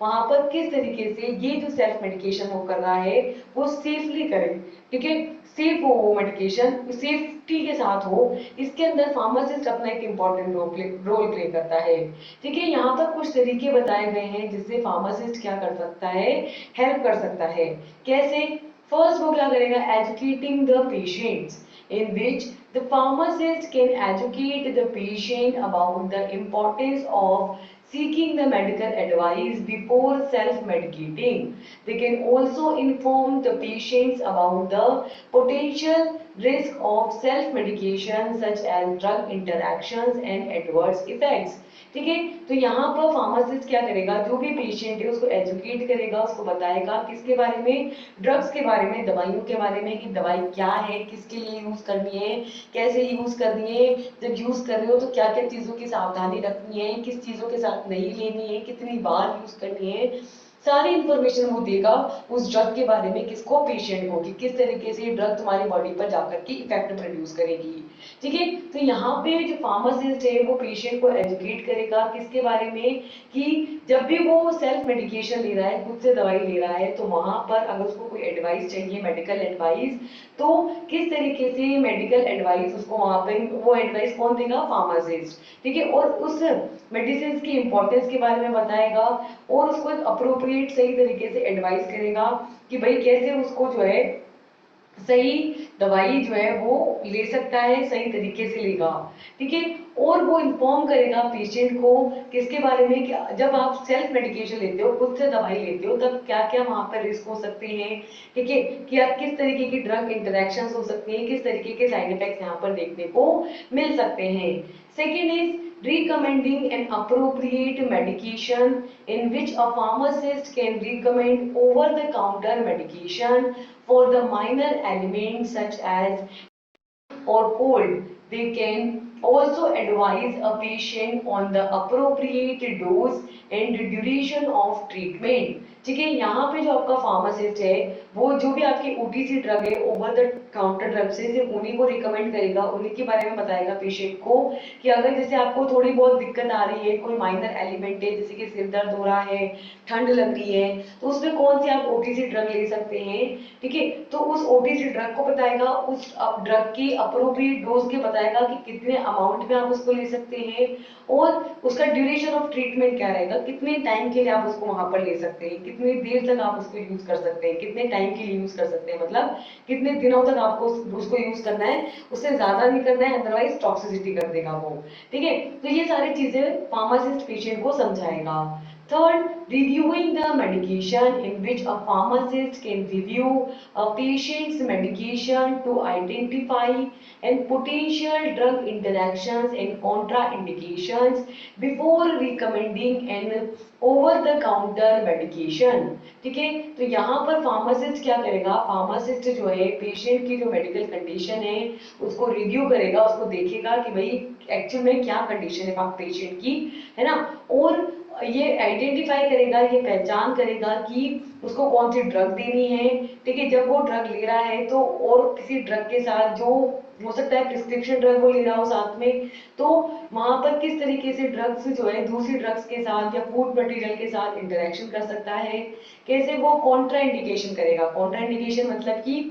वहां पर किस तरीके से ये जो सेल्फ मेडिकेशन वो कर रहा है वो सेफली करे, ठीक है, सेफ हो वो मेडिकेशन, सेफ्टी के साथ हो, इसके अंदर फार्मासिस्ट अपना एक इम्पॉर्टेंट रोल प्ले करता है। ठीक है, यहाँ पर कुछ तरीके बताए गए हैं जिससे फार्मासिस्ट क्या कर सकता है, हेल्प कर सकता है। कैसे, फर्स्ट वो क्या करेगा, educating the patients, in which the pharmacist can educate the patient about the importance of seeking the medical advice before self-medicating. They can also inform the patients about the potential risk of self-medication such as drug interactions and adverse effects। ठीक है, तो यहाँ पर pharmacist क्या करेगा, जो भी patient है उसको एजुकेट करेगा, उसको बताएगा किसके बारे में, ड्रग्स के बारे में, दवाइयों के बारे में, कि दवाई क्या है, किसके लिए यूज करनी है, कैसे यूज करनी है, जब यूज कर रहे हो तो क्या क्या चीजों की सावधानी रखनी है, किस चीजों के साथ नहीं लेनी है, कितनी बार यूज करनी है, सारी इंफॉर्मेशन वो देगा उस ड्रग के बारे में, किसको, पेशेंट को, कि किस तरीके से ड्रग तुम्हारी बॉडी पर जाकर के इफेक्ट प्रोड्यूस करेगी। ठीक है, तो यहाँ पे जो फार्मासिस्ट है वो पेशेंट को एजुकेट करेगा किसके बारे में, कि जब भी वो सेल्फ मेडिकेशन ले रहा है, खुद से दवाई ले रहा है, तो वहां पर अगर उसको कोई एडवाइस चाहिए, मेडिकल एडवाइस, तो किस तरीके से मेडिकल एडवाइस उसको वहां पे, वो एडवाइस कौन देगा, फार्मासिस्ट। ठीक है, और उस मेडिसिन की इंपॉर्टेंस के बारे में बताएगा और उसको एक अप्रोप्रिएट सही तरीके से एडवाइस करेगा कि भाई कैसे उसको जो है सही दवाई जो है वो ले सकता है, सही तरीके से लेगा, ठीक है। और वो इन्फॉर्म करेगा पेशेंट को किसके बारे में कि जब आप सेल्फ मेडिकेशन लेते हो, खुद से दवाई लेते हो, तब क्या क्या वहां पर रिस्क हो सकते हैं, ठीक है, कि आप किस तरीके की ड्रग इंटरेक्शंस हो सकती हैं, किस तरीके के साइड इफेक्ट्स यहाँ पर देखने को मिल सकते हैं। Second is recommending an appropriate medication, in which a pharmacist can recommend over the counter medication for the minor elements such as or cold. They can also advise a patient on the appropriate dose and duration of treatment. ठीक है, यहाँ पे जो आपका pharmacist है वो जो भी आपकी ओटीसी ड्रग है, ओवर द काउंटर ड्रग से सिर्फ उन्हीं को रिकमेंड करेगा, उन्हीं के बारे में बताएगा पेशेंट को कि अगर जैसे आपको थोड़ी बहुत दिक्कत आ रही है, कोई माइनर एलिमेंट है जैसे कि सिर दर्द हो रहा है, ठंड लग रही है, तो उसमें कौन सी आप ओटीसी ड्रग ले सकते हैं, ठीक है। तो उस ओटीसी ड्रग को बताएगा, उस ड्रग की अप्रोप्रिएट डोज के बताएगा कि कितने अमाउंट में आप उसको ले सकते हैं, और उसका ड्यूरेशन ऑफ ट्रीटमेंट क्या रहेगा, कितने टाइम के लिए आप उसको वहां पर ले सकते हैं, कितनी देर तक आप उसको यूज कर सकते हैं, कितने टाइम के लिए यूज कर सकते हैं, मतलब कितने दिनों तक आपको उसको यूज करना है, उससे ज्यादा नहीं करना है, अदरवाइज टॉक्सिसिटी कर देगा वो, ठीक है। तो ये सारी चीजें फार्मासिस्ट पेशेंट को समझाएगा। Third, reviewing the medication, in which a pharmacist can review a patient's medication to identify and potential drug interactions and contraindications before recommending an over the counter medication, ठीक है। तो यहाँ पर फार्मासिस्ट क्या करेगा, pharmacist जो है पेशेंट की जो मेडिकल कंडीशन है उसको रिव्यू करेगा, उसको देखेगा कि भाई एक्चुअल में क्या कंडीशन है पेशेंट की, है ना, और ये आइडेंटिफाई करेगा, ये पहचान करेगा कि उसको कौन सी ड्रग देनी है, ठीक है। जब वो ड्रग ले रहा है तो और किसी ड्रग के साथ जो हो सकता है प्रिस्क्रिप्शन ड्रग वो ले रहा हो साथ में, तो वहां पर किस तरीके से ड्रग्स जो है दूसरी ड्रग्स के साथ या फूड मटेरियल के साथ इंटरेक्शन कर सकता है, कैसे वो कॉन्ट्रा इंडिकेशन करेगा। कॉन्ट्रा इंडिकेशन मतलब कि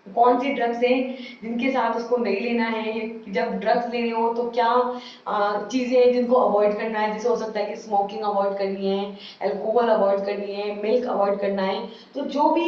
कौन सी ड्रग्स हैं जिनके साथ उसको नहीं लेना है, जब ड्रग्स ले रहे हो तो क्या चीजें हैं जिनको अवॉइड करना है, जैसे हो सकता है कि स्मोकिंग अवॉइड करनी है, अल्कोहल अवॉइड करनी है, मिल्क अवॉइड करना है, तो जो भी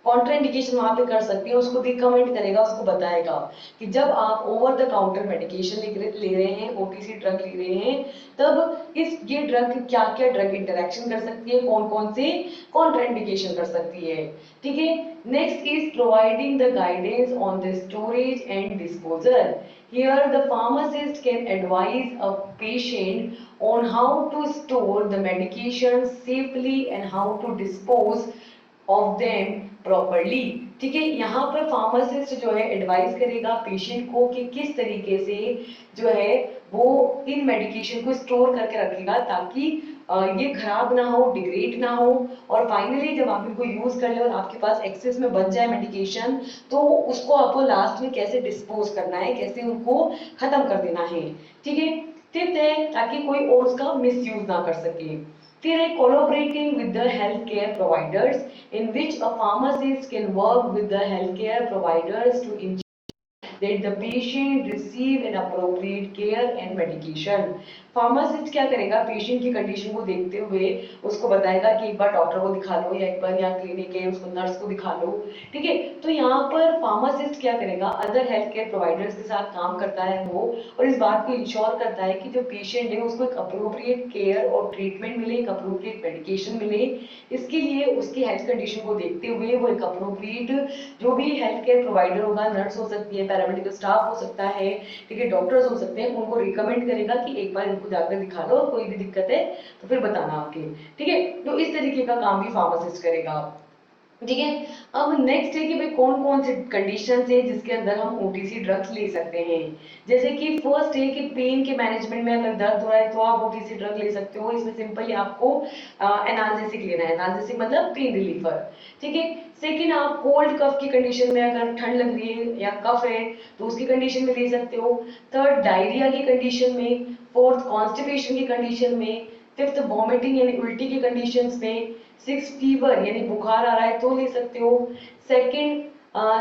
कॉन्ट्रा इंडिकेशन वहां पे कर सकती है उसको रिकमेंड करेगा, उसको बताएगा कि जब आप ओवर द काउंटर मेडिकेशन ले रहे हैं, ओटीसी ड्रग ले रहे हैं, तब ये ड्रग क्या क्या ड्रग इंटरेक्शन कर सकती है, कौन कौन से कॉन्ट्रा इंडिकेशन कर सकती है, ठीक है। Next is providing the guidance on the storage and disposal. Here the pharmacist can advise a patient on how to store the medications safely and how to dispose of them properly. ठीक है, यहाँ पर pharmacist जो है advice करेगा patient को कि किस तरीके से जो है वो इन मेडिकेशन को स्टोर करके रखेगा ताकि ये खराब ना हो, डिग्रेड ना हो, और फाइनली जब आप इनको यूज कर ले और आपके पास एक्सेस में बच जाए मेडिकेशन, तो उसको आपको लास्ट में कैसे डिस्पोज करना है, कैसे उनको खत्म कर देना है, ठीक है। फिफ्थ है ताकि कोई और उसका मिस यूज ना कर सके। फिर है collaborating with the healthcare providers, in which a pharmacist can work with the healthcare providers to ensure that the patient receive an appropriate care and medication. Pharmacist क्या करेगा, पेशेंट की कंडीशन को देखते हुए उसको बताएगा कि एक बार डॉक्टर को दिखा लो या एक बार यहाँ क्लिनिक है उसको नर्स को दिखा लो, ठीक है। तो यहाँ पर फार्मासिस्ट क्या करेगा, अदर हेल्थ केयर प्रोवाइडर्स के साथ काम करता है वो, और इस बात को इंश्योर करता है कि जो पेशेंट है उसको एक अप्रोप्रिएट केयर और ट्रीटमेंट मिले, एक अप्रोप्रिएट मेडिकेशन मिले। इसके लिए उसकी हेल्थ कंडीशन को देखते हुए वो एक अप्रोप्रिएट जो भी हेल्थ केयर प्रोवाइडर होगा, नर्स हो सकती है, पैरामेडिकल स्टाफ हो सकता है, ठीक है, डॉक्टर्स हो सकते हैं, उनको रिकमेंड करेगा कि एक बार इनको जाकर दिखा लो, कोई भी दिक्कत है तो फिर बताना आपके, ठीक है। तो इस तरीके का काम भी फार्मासिस्ट करेगा, ठीक है। अब नेक्स्ट है कि भाई कौन कौन से कंडीशंस है जिसके अंदर हम ओटीसी ड्रग्स ले सकते हैं। जैसे कि फर्स्ट है कि पेन के मैनेजमेंट में अगर दर्द हो रहा है तो आप ओटीसी ड्रग ले सकते हो, इसमें सिंपली आपको एनाल्जेसिक लेना है, एनाल्जेसिक मतलब पेन रिलीफर, ठीक है। सेकेंड, आप कोल्ड कफ की कंडीशन में अगर ठंड लग रही है या कफ है तो उसकी कंडीशन में ले सकते हो। थर्ड, डायरिया की कंडीशन में। फोर्थ, कॉन्स्टिपेशन की कंडीशन में। फिफ्थ, वॉमिटिंग यानी उल्टी की कंडीशंस में। सिक्स, फीवर यानी बुखार आ रहा है तो ले सकते हो। सेकेंड,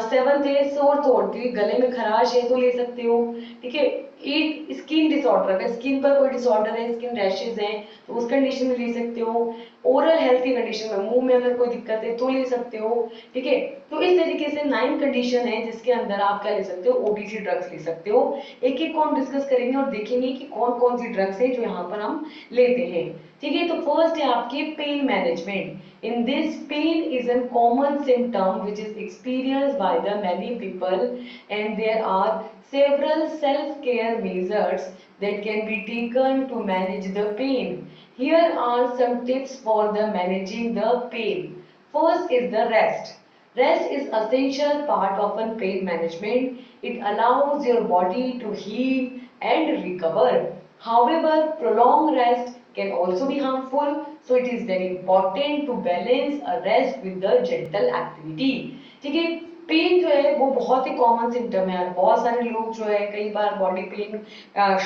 सेवंथ है सोर थ्रोट, गले में खराश है तो ले सकते हो, ठीक है। एक स्किन डिसऑर्डर, अगर स्किन पर कोई डिसऑर्डर है, स्किन रैशेज हैं, तो उस कंडीशन में ले सकते हो। ओरल हेल्थ की कंडीशन में, मुंह में अगर कोई दिक्कत है तो ले सकते हो। ठीक है, तो इस तरीके से 9 कंडीशन है जिसके अंदर आप क्या ले सकते हो, ओटीसी ड्रग्स ले सकते हो। एक एक को हम डिस्कस करेंगे और देखेंगे कि कौन कौन सी ड्रग्स है जो यहाँ पर हम लेते हैं। ठीक है, तो फर्स्ट है आपके pain management. In this pain is a common symptom which is experienced by the many people and there are several self-care measures that can be taken to manage the pain. Here are some tips for the managing the pain. First is the rest. Rest is essential part of a pain management. It allows your body to heal and recover. However, prolonged rest can also be harmful, so it is very important to balance a rest with the gentle activity. ठीक है, pen जो है वो बहुत ही common symptom है। बहुत सारे लोग जो है कई बार body pain,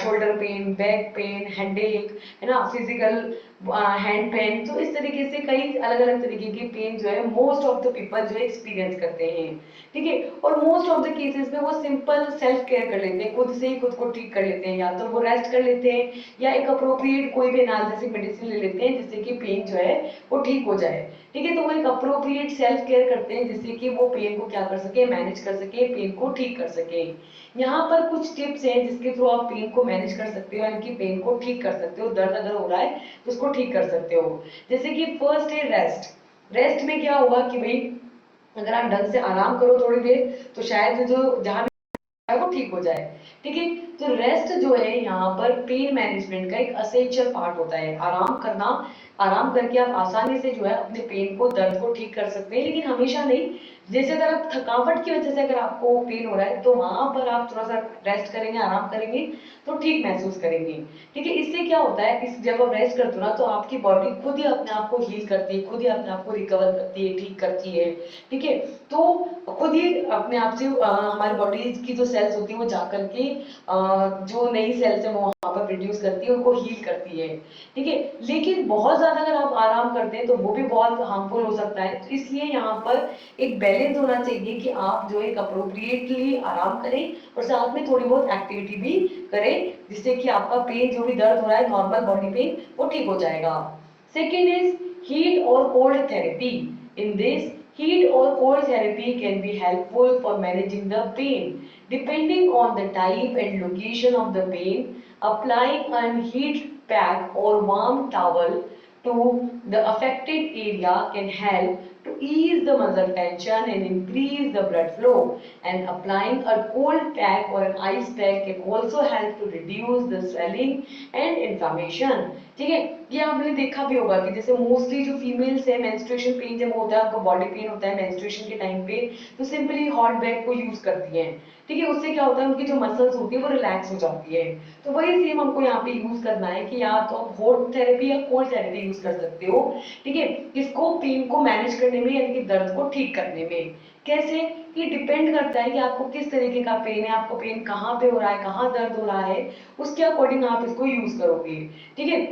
shoulder pain, back pain, headache, है ना, फिजिकल हैंड पेन, तो इस तरीके से कई अलग अलग तरीके की पेन जो है मोस्ट ऑफ द पीपल जो है एक्सपीरियंस करते हैं। ठीक है, और मोस्ट ऑफ द केसेस में वो सिंपल सेल्फ केयर कर लेते हैं, खुद से ही खुद को ठीक कर लेते हैं। या तो वो रेस्ट कर लेते हैं या एक अप्रोप्रिएट कोई भी एनाल्जेसिक मेडिसिन ले लेते हैं जिससे कि पेन जो है वो ठीक हो जाए। ठीक है, तो वो एक अप्रोप्रिएट सेल्फ केयर करते हैं जिससे कि वो पेन को क्या कर सके, मैनेज कर सके, पेन को ठीक कर सके। यहाँ पर कुछ टिप्स हैं जिसके थ्रू आप पेन को मैनेज कर सकते हो, यानी कि पेन को ठीक कर सकते हो। दर्द अगर हो रहा है तो उसको ठीक कर सकते हो। जैसे कि फर्स्ट है रेस्ट। रेस्ट में क्या होगा कि भाई अगर आप ढंग से आराम करो थोड़ी देर तो शायद जो जहां है वो ठीक हो जाए। ठीक है, तो रेस्ट जो है यहाँ पर पेन मैनेजमेंट का एक असेंशियल पार्ट होता है। आराम करना, आराम करके आप आसानी से जो है अपने पेन को, दर्द को ठीक कर सकते हैं, लेकिन हमेशा नहीं। जैसे अगर आप थकावट की वजह से अगर आपको पेन हो रहा है तो वहां पर आप थोड़ा सा रेस्ट करेंगे, आराम करेंगे तो ठीक महसूस करेंगे। ठीक है, इससे क्या होता है, इस जब आप रेस्ट करते हो ना तो आपकी बॉडी खुद ही अपने आप को हील करती है, खुद ही अपने आप को रिकवर करती है, ठीक करती है। ठीक है, तो खुद ही अपने आप से हमारी बॉडी की जो सेल्स होती है वो जाकर के जो नई सेल्स है वो वहां पर प्रोड्यूस करती है, उनको हील करती है। ठीक है, लेकिन बहुत ज्यादा अगर आप आराम करते हैं तो वो भी बहुत हार्मफुल हो सकता है। तो इसलिए यहाँ पर एक बैलेंस होना चाहिए कि आप जो एक अप्रोप्रिएटली आराम करें और साथ में थोड़ी बहुत एक्टिविटी भी करें जिससे कि आपका पेन, जो भी दर्द हो रहा है, नॉर्मल बॉडी पेन, वो ठीक हो जाएगा। सेकेंड इज हीट और cold therapy. In this, heat or cold therapy can be helpful for managing the pain. Depending on the type and location of the pain, applying a heat pack or warm towel to the affected area can help to ease the muscle tension and increase the blood flow. And applying a cold pack or an ice pack can also help to reduce the swelling and inflammation. ठीक है, ये आपने देखा भी होगा कि जैसे mostly जो फीमेल्स है, मेंस्ट्रुएशन पेन जब होता है, उनको बॉडी पेन होता है मेंस्ट्रुएशन के टाइम पे, तो सिंपली हॉट बैग को यूज करती हैं। ठीक है, उससे क्या होता है, उनकी जो मसल्स होती है वो रिलैक्स हो जाती है। तो वही सेम हमको यहाँ पे यूज करना है कि या तो आप हॉट थेरेपी या कोल्ड थेरेपी यूज कर सकते हो। ठीक है, इसको पेन को मैनेज करने में, यानी कि दर्द को ठीक करने में। कैसे, ये डिपेंड करता है कि आपको किस तरीके का पेन है, आपको पेन कहाँ पे हो रहा है, कहाँ दर्द हो रहा है, उसके अकॉर्डिंग आप इसको यूज करोगे। ठीक है,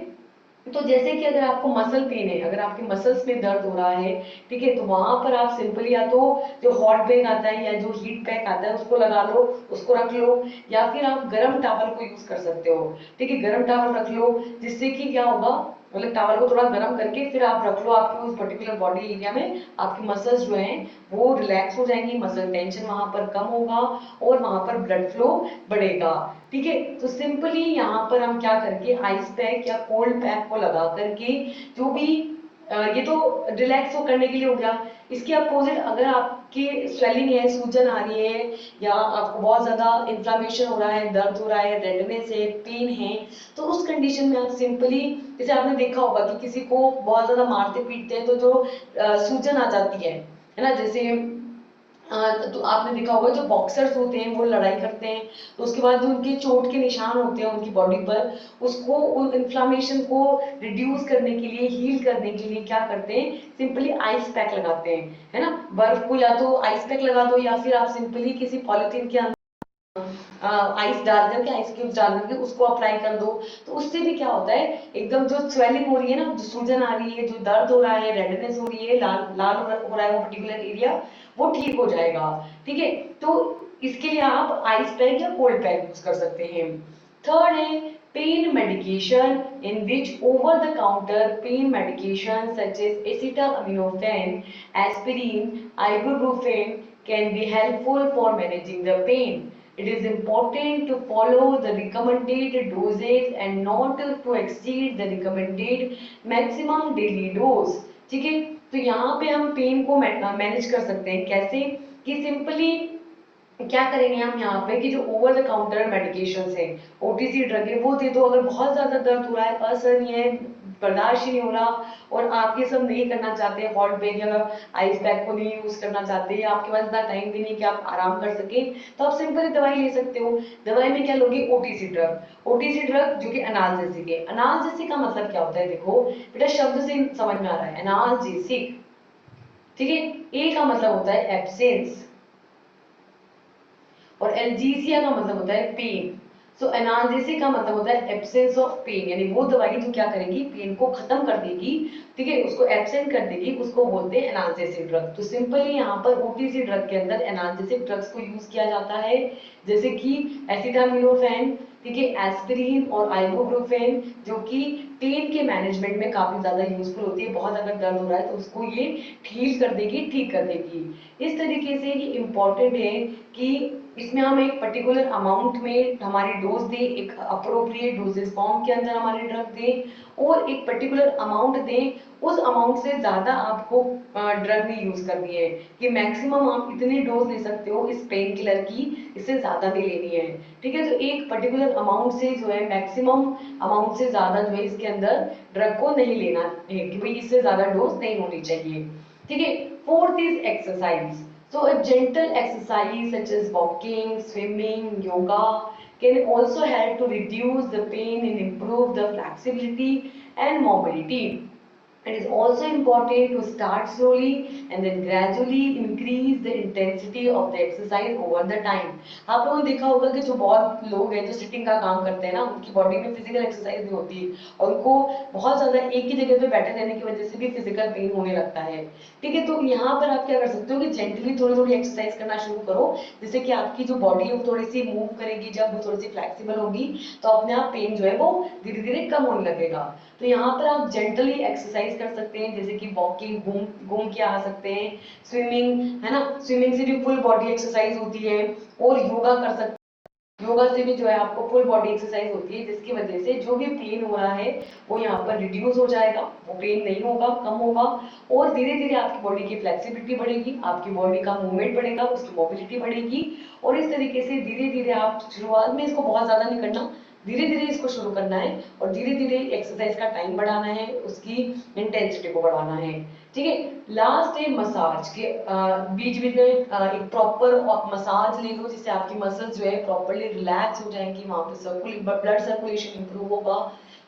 तो जैसे कि अगर आपको मसल पेन है, अगर आपके मसल्स में दर्द हो रहा है, ठीक है, तो वहां पर आप सिंपली या तो जो हॉट बैग आता है या जो हीट पैक आता है उसको लगा लो, उसको रख लो, या फिर आप गर्म टॉवल को यूज कर सकते हो। ठीक है, गर्म टॉवल रख लो, जिससे कि क्या होगा, मतलब टॉवल को थोड़ा गर्म करके फिर आप रख लो आपके उस पर्टिकुलर बॉडी एरिया में, आपकी मसल्स जो हैं वो रिलैक्स हो जाएंगी, मसल टेंशन वहां पर कम होगा और वहां पर ब्लड फ्लो बढ़ेगा। ठीक है, तो सिंपली यहाँ पर हम क्या करके आइस पैक या कोल्ड पैक को लगा करके जो भी ये तो रिलैक्स हो करने के लिए हो गया। इसके अपोजिट अगर आपकी स्वेलिंग है, सूजन आ रही है, या आपको बहुत ज्यादा इन्फ्लामेशन हो रहा है, दर्द हो रहा है, रेडनेस है, पेन है, तो उस कंडीशन में आप सिंपली, जैसे आपने देखा होगा कि किसी को बहुत ज्यादा मारते पीटते हैं तो जो सूजन आ जाती है ना, जैसे तो आपने देखा होगा जो बॉक्सर्स होते हैं वो लड़ाई करते हैं तो उसके बाद जो उनके चोट के निशान होते हैं उनकी बॉडी पर, उसको उन इन्फ्लामेशन को रिड्यूस करने के लिए, हील करने के लिए क्या करते हैं, सिंपली आइस पैक लगाते हैं, है ना। बर्फ को या तो आइस पैक लगा दो या फिर आप सिंपली किसी पॉलिथीन के आइस डाल करके, आइस क्यूब्स डाल करके उसको अप्लाई कर दो। तो उससे भी क्या होता है, एकदम जो स्वेलिंग हो रही है ना, जो सूजन आ रही है, जो दर्द हो रहा है, रेडनेस हो रही है, लाल लाल हो रहा है वो पर्टिकुलर एरिया, वो ठीक हो जाएगा। ठीक है, तो इसके लिए आप आइस पैक या कोल्ड पैक यूज कर सकते हैं। थर्ड है pain medication, in which over the counter pain medication such as acetaminophen, aspirin, ibuprofen can be helpful for managing the pain. It is important to follow the recommended doses and not to exceed the recommended maximum daily dose. ठीक है, तो यहाँ पे हम pen को manage कर सकते हैं कैसे कि सिंपली क्या करेंगे हम यहाँ पे कि जो ओवर द काउंटर मेडिकेशन है, ओटीसी ड्रग है, वो दे दो। अगर बहुत ज्यादा दर्द हो रहा है, असहनीय है, बर्दाश्त ही नहीं हो रहा और आप ये सब नहीं करना चाहते, हॉट पैक या आइस पैक को नहीं यूज करना चाहते, आपके पास इतना टाइम भी नहीं कि आप आराम कर सके, तो आप सिंपली दवाई ले सकते हो। दवाई में क्या लोगे? OTC drug. ओटीसी ड्रग जो कि एनाल्जेसिक है। एनाल्जेसिक का मतलब क्या होता है? देखो बेटा, शब्द से समझ में आ रहा है, एनाल्जेसिक, ठीक है। ए का मतलब होता है एब्सेंस और एल्जीसिया का मतलब होता है पेन। सो एनाल्जेसिक का मतलब होता है एब्सेंस ऑफ पेन, यानी वो दवाई जो क्या करेगी, पेन को खत्म कर देगी, ठीक है, उसको एब्सेंट कर देगी, उसको बोलते हैं एनाल्जेसिक ड्रग। तो सिंपली यहाँ पर ओटीसी ड्रग के अंदर एनाल्जेसिक ड्रग्स को यूज किया जाता है, जैसे कि एसिटामिनोफेन, ठीक है, एस्पिरिन और आइबुप्रोफेन, जो कि पेन के मैनेजमेंट में काफी ज्यादा यूजफुल होती है। बहुत अगर दर्द हो रहा है तो उसको ये हील कर देगी, ठीक कर देगी। इस तरीके से ये इंपॉर्टेंट है कि इसमें हम एक पर्टिकुलर अमाउंट में हमारी डोज दें, एक अप्रोप्रिएट डोजेस फॉर्म के अंदर हमारे ड्रग दें और एक पर्टिकुलर अमाउंट दें। उस अमाउंट से ज्यादा आपको ड्रग नहीं यूज करनी है कि मैक्सिमम आप इतनी डोज ले सकते हो इस पेन किलर की, इससे ज्यादा नहीं लेनी है, ठीक है। तो एक पर्टिकुलर अमाउंट से जो है, मैक्सिमम अमाउंट से ज्यादा जो है इसके अंदर ड्रग को नहीं लेना है कि भाई इससे ज्यादा डोज नहीं होनी चाहिए, ठीक है। Fourth is exercise. So a gentle exercise such as walking, swimming, yoga can also help to reduce the pain and improve the flexibility and mobility. It is also important to start slowly and then gradually increase the intensity of the exercise over the time. आप लोगों ने देखा होगा कि जो बहुत लोग हैं जो सिटिंग का काम करते हैं ना, उनकी बॉडी में फिजिकल एक्सरसाइज नहीं होती और उनको बहुत ज्यादा एक ही जगह पे बैठे रहने की वजह से भी फिजिकल पेन होने लगता है, ठीक है। तो यहाँ पर आप क्या कर सकते हो कि जेंटली थोड़ी थोड़ी एक्सरसाइज करना शुरू करो, जिससे कि आपकी जो बॉडी है वो थोड़ी सी मूव करेगी, जब वो थोड़ी सी फ्लेक्सिबल होगी तो अपने आप पेन जो है वो धीरे धीरे कम होने लगेगा। तो यहाँ पर आप जेंटली एक्सरसाइज कर सकते हैं, जैसे कि वॉकिंग, घूम घूम के आ सकते हैं, स्विमिंग, है ना, स्विमिंग से भी फुल बॉडी एक्सरसाइज होती है, और योगा कर सकते हैं। योगा से भी जो है आपको फुल बॉडी एक्सरसाइज होती है, जिसकी वजह से जो भी पेन हो रहा है वो यहाँ पर रिड्यूस हो जाएगा, वो पेन नहीं होगा, कम होगा, और धीरे धीरे आपकी बॉडी की फ्लेक्सिबिलिटी बढ़ेगी, आपकी बॉडी का मूवमेंट बढ़ेगा, उसकी मोबिलिटी बढ़ेगी। और इस तरीके से धीरे धीरे आप, शुरुआत में इसको बहुत ज्यादा नहीं करना, धीरे धीरे इसको शुरू करना है और धीरे धीरे एक्सरसाइज का टाइम बढ़ाना है, उसकी इंटेंसिटी को बढ़ाना है, ठीक है। लास्ट है मसाज के, बीच बीच में एक प्रॉपर मसाज ले लो, जिससे आपकी मसल्स जो है प्रॉपरली रिलैक्स हो जाएंगी, वहां पे ब्लड सर्कुलेशन इंप्रूव होगा,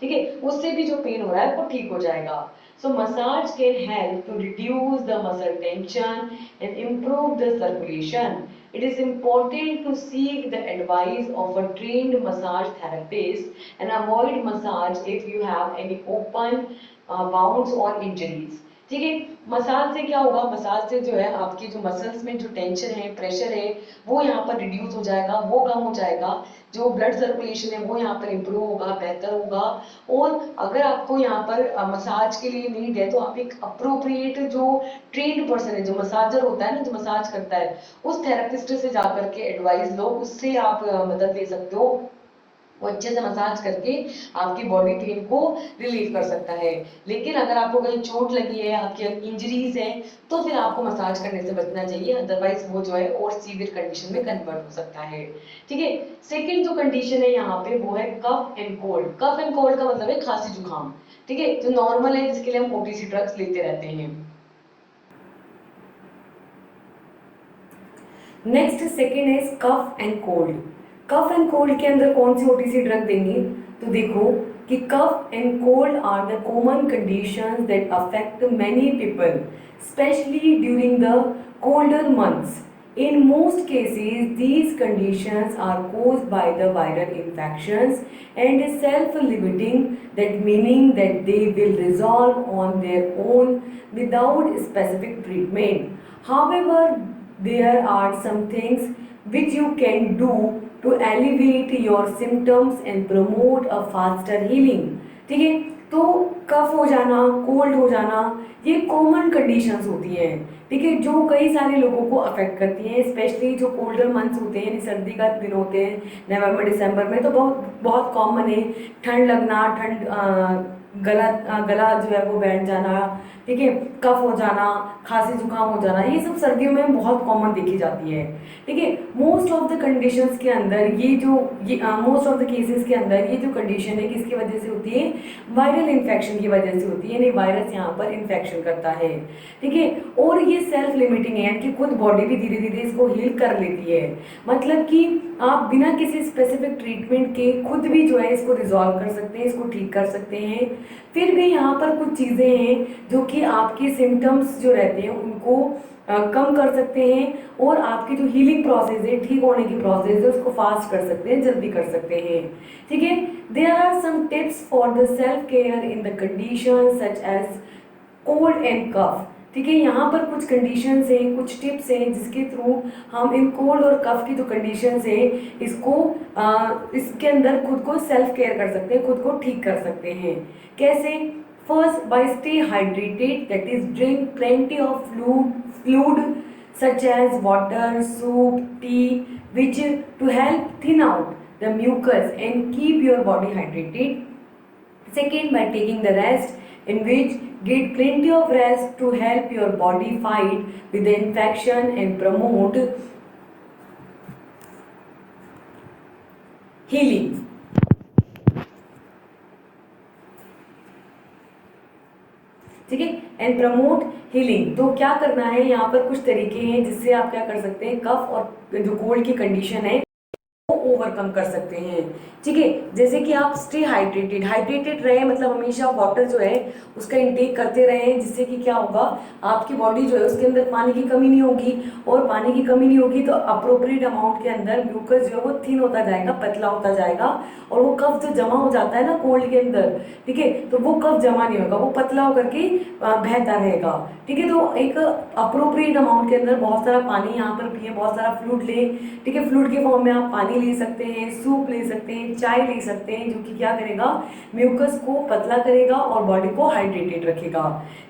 ठीक है, उससे भी जो पेन हो रहा है वो ठीक हो जाएगा। So massage can help to reduce the muscle tension and improve the circulation. It is important to seek the advice of a trained massage therapist and avoid massage if you have any open wounds or injuries. ठीक है, massage से क्या होगा? Massage से जो है आपकी जो मसल्स में जो टेंशन है, प्रेशर है, वो यहाँ पर रिड्यूस हो जाएगा, वो कम हो जाएगा, जो ब्लड सर्कुलेशन है वो यहाँ पर इंप्रूव होगा, बेहतर होगा। और अगर आपको यहाँ पर मसाज के लिए नीड है तो आप एक अप्रोप्रिएट जो ट्रेन्ड पर्सन है, जो मसाजर होता है ना, जो मसाज करता है, उस थेरेपिस्ट से जाकर के एडवाइस लो, उससे आप मदद ले सकते हो। वो अच्छे से मसाज करके आपकी बॉडी पेन को रिलीव कर सकता है। लेकिन अगर आपको कहीं चोट लगी है, आपकी इंजरीज है, तो फिर आपको मसाज करने से बचना चाहिए, अदरवाइज वो जो है और सीवियर कंडीशन में कन्वर्ट हो सकता है, ठीक है। सेकेंड जो कंडीशन है यहाँ पे वो है cough and cold. Cough and cold का मतलब है खांसी जुकाम, ठीक है, जो नॉर्मल है, जिसके लिए हम ओटीसी ड्रग्स लेते रहते हैं। नेक्स्ट सेकेंड है cough and cold. Cough and cold के अंदर कौन सी ओटीसी ड्रग देंगे? तो देखो कि cough and cold are the common conditions that affect many people, especially during the colder months. In most cases, these conditions are caused by the viral infections and self-limiting, that meaning that they will resolve on their own without specific treatment. However, there are some things which you can do to alleviate your symptoms and promote a faster healing. ठीक है, तो कफ हो जाना, cold हो जाना, ये common conditions होती हैं, ठीक है, जो कई सारे लोगों को अफेक्ट करती हैं, स्पेशली जो कोल्डर मंथ्स होते हैं, यानी सर्दी का दिन होते हैं, नवंबर दिसंबर में, तो बहुत बहुत कॉमन है ठंड लगना, गला जो है वो बैठ जाना, ठीक है, कफ हो जाना, खांसी जुकाम हो जाना, ये सब सर्दियों में बहुत कॉमन देखी जाती है, ठीक है। मोस्ट ऑफ द कंडीशंस के अंदर मोस्ट ऑफ द केसेस के अंदर ये जो कंडीशन है किसकी वजह से होती है, वायरल इन्फेक्शन की वजह से होती है, यानी वायरस यहाँ पर इन्फेक्शन करता है, ठीक है। और ये सेल्फ लिमिटिंग है कि खुद बॉडी भी धीरे धीरे इसको हील कर लेती है, मतलब कि आप बिना किसी स्पेसिफिक ट्रीटमेंट के खुद भी जो है इसको रिजॉल्व कर सकते हैं, इसको ठीक कर सकते हैं। फिर भी यहाँ पर कुछ चीज़ें हैं जो कि आपके सिम्टम्स जो रहते हैं उनको कम कर सकते हैं, और आपकी जो हीलिंग प्रोसेस है, ठीक होने की प्रोसेस है, उसको फास्ट कर सकते हैं, जल्दी कर सकते हैं, ठीक है। There are some tips for the self care in the condition such as cold and cough, ठीक है। यहाँ पर कुछ कंडीशंस हैं, कुछ टिप्स हैं जिसके थ्रू हम इन कोल्ड और कफ की जो कंडीशंस हैं इसके अंदर खुद को सेल्फ केयर कर सकते हैं, खुद को ठीक कर सकते हैं। कैसे? First, by stay hydrated, that is drink plenty of fluid such as water, soup, tea, which to help thin out the mucus and keep your body hydrated. Second, by taking the rest, in which get plenty of rest to help your body fight with the infection and promote healing. ठीक है, and promote healing. तो क्या करना है, यहाँ पर कुछ तरीके हैं जिससे आप क्या कर सकते हैं, कफ और जो कोल्ड की कंडीशन है वो ओवरकम कर सकते हैं, ठीक है। जैसे कि आप स्टे हाइड्रेटेड रहे, मतलब हमेशा वाटर जो है उसका इंटेक करते रहें, जिससे कि क्या होगा, आपकी बॉडी जो है उसके अंदर पानी की कमी नहीं होगी, और पानी की कमी नहीं होगी तो अप्रोप्रिएट अमाउंट के अंदर म्यूकस जो है वो थिन होता जाएगा, पतला होता जाएगा, और वो कफ जो जमा हो जाता है ना कोल्ड के अंदर, ठीक है, तो वो कफ जमा नहीं होगा, वो पतला होकर के बहता रहेगा, ठीक है। तो एक अप्रोप्रिएट अमाउंट के अंदर बहुत सारा पानी यहाँ पर पिए, बहुत सारा फ्लूइड लें, ठीक है। फ्लूइड के फॉर्म में आप पानी ले सकते हैं, सूप ले सकते हैं, चाय ले सकते हैं, जो कि क्या करेगा, म्यूकस को पतला करेगा और बॉडी को हाइड्रेटेड रखेगा,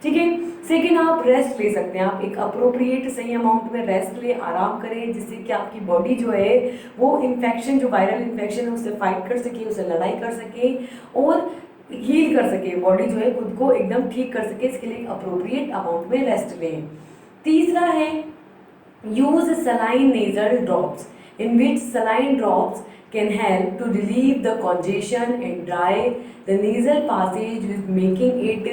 ठीक है। सेकेंड, आप रेस्ट ले सकते हैं, आप एक अप्रोप्रिएट सही अमाउंट में रेस्ट ले, आराम करें, जिससे कि आपकी बॉडी जो है वो इन्फेक्शन, जो वायरल इन्फेक्शन है उससे फाइट कर सके, उससे लड़ाई कर सके और हील कर सके, बॉडी जो है खुद को एकदम ठीक कर सके, इसके लिए अप्रोप्रिएट अमाउंट में रेस्ट लें। तीसरा है use saline nasal drops, in which saline drops can help to relieve the congestion and dry the nasal passage with making it